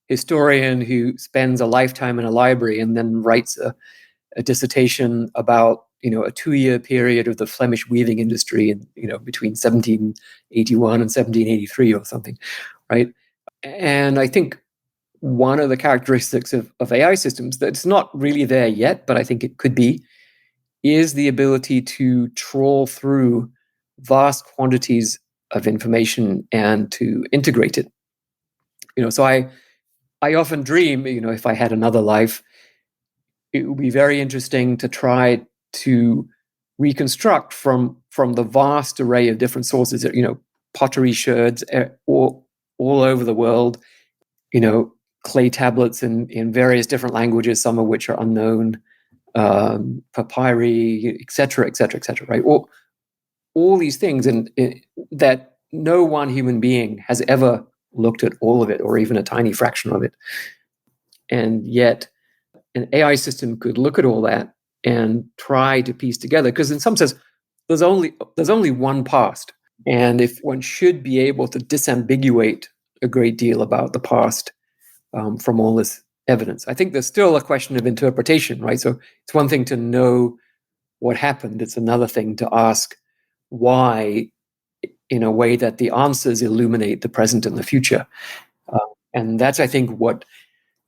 historian who spends a lifetime in a library and then writes a dissertation about, a 2-year period of the Flemish weaving industry in, between 1781 and 1783 or something, right? And I think one of the characteristics of AI systems that's not really there yet, but I think it could be, is the ability to trawl through vast quantities of information and to integrate it. So I often dream, if I had another life, it would be very interesting to try to reconstruct from the vast array of different sources, pottery sherds all over the world, clay tablets in various different languages, some of which are unknown, papyri, et cetera, right? All these things, and that no one human being has ever looked at all of it, or even a tiny fraction of it. And yet, an AI system could look at all that and try to piece together, because in some sense, there's only one past, and if one should be able to disambiguate a great deal about the past from all this evidence. I think there's still a question of interpretation, right? So it's one thing to know what happened. It's another thing to ask why, in a way that the answers illuminate the present and the future. And that's, I think, what,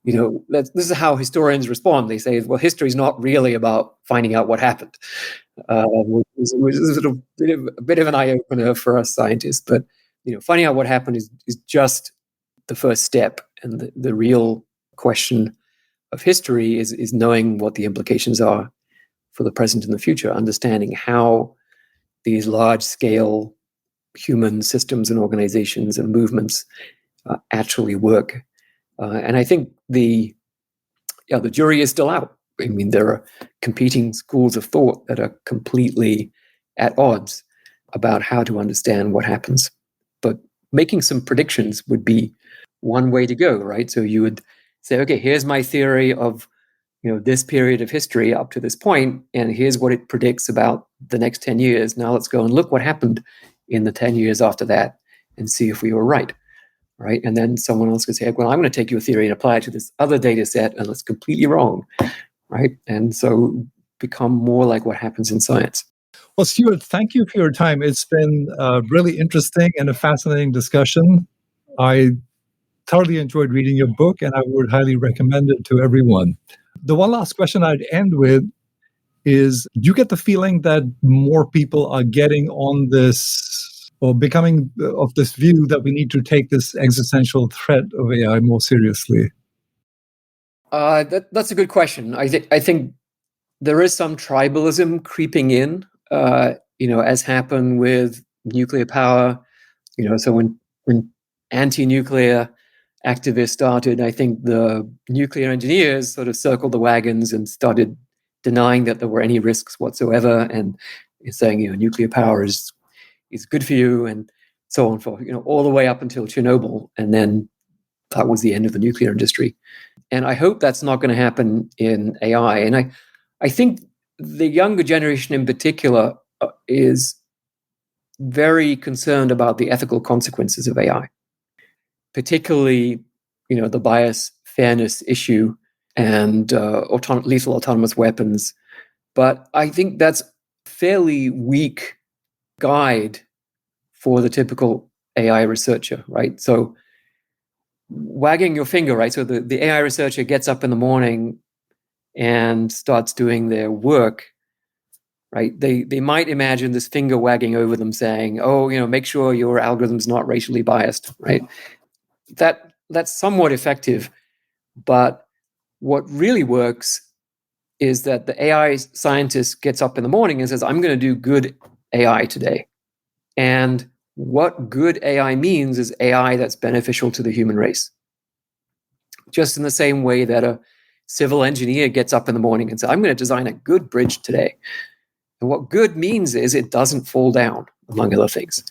this is how historians respond. They say, well, history is not really about finding out what happened, which is sort of a bit of an eye-opener for us scientists. But, finding out what happened is just the first step. And the real question of history is knowing what the implications are for the present and the future, understanding how these large-scale human systems and organizations and movements actually work. And I think the jury is still out. I mean, there are competing schools of thought that are completely at odds about how to understand what happens. But making some predictions would be one way to go, right? So you would say, okay, here's my theory of this period of history up to this point, and here's what it predicts about the next 10 years. Now let's go and look what happened in the 10 years after that and see if we were right. Right. And then someone else could say, well, I'm going to take your theory and apply it to this other data set, and it's completely wrong. Right. And so become more like what happens in science. Well, Stuart, thank you for your time. It's been really interesting and a fascinating discussion. I thoroughly enjoyed reading your book, and I would highly recommend it to everyone. The one last question I'd end with is, do you get the feeling that more people are getting on this or becoming of this view that we need to take this existential threat of AI more seriously? That's a good question. I think there is some tribalism creeping in, as happened with nuclear power. So when anti-nuclear activists started, I think the nuclear engineers sort of circled the wagons and started denying that there were any risks whatsoever, and saying, nuclear power is good for you, and so on, for all the way up until Chernobyl, and then that was the end of the nuclear industry. And I hope that's not going to happen in AI. And I think the younger generation in particular is very concerned about the ethical consequences of AI, particularly the bias fairness issue and lethal autonomous weapons. But I think that's fairly weak guide for the typical AI researcher, right? So wagging your finger, right? So the AI researcher gets up in the morning and starts doing their work, right? They might imagine this finger wagging over them saying, oh, make sure your algorithm's not racially biased, right? That's somewhat effective, but what really works is that the AI scientist gets up in the morning and says, I'm going to do good AI today. And what good AI means is AI that's beneficial to the human race. just in the same way that a civil engineer gets up in the morning and says, I'm going to design a good bridge today. And what good means is it doesn't fall down, among other things,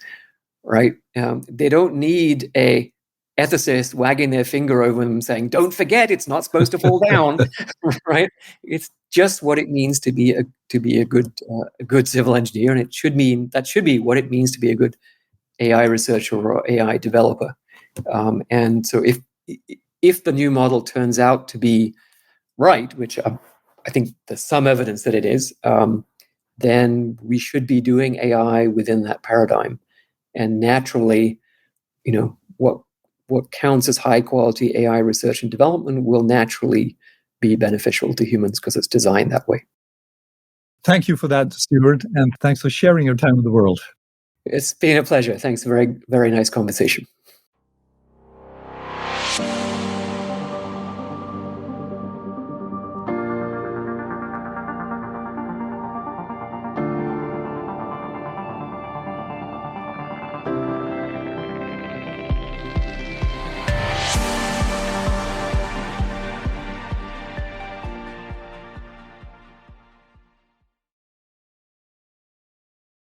right? They don't need a ethicist wagging their finger over them saying, don't forget, it's not supposed to fall down, right? It's just what it means to be a good civil engineer, and that should be what it means to be a good AI researcher or AI developer. And so if the new model turns out to be right, which I think there's some evidence that it is, then we should be doing AI within that paradigm. And naturally, what counts as high quality AI research and development will naturally be beneficial to humans because it's designed that way. Thank you for that, Stuart, and thanks for sharing your time with the world. It's been a pleasure. Thanks. Very, very nice conversation.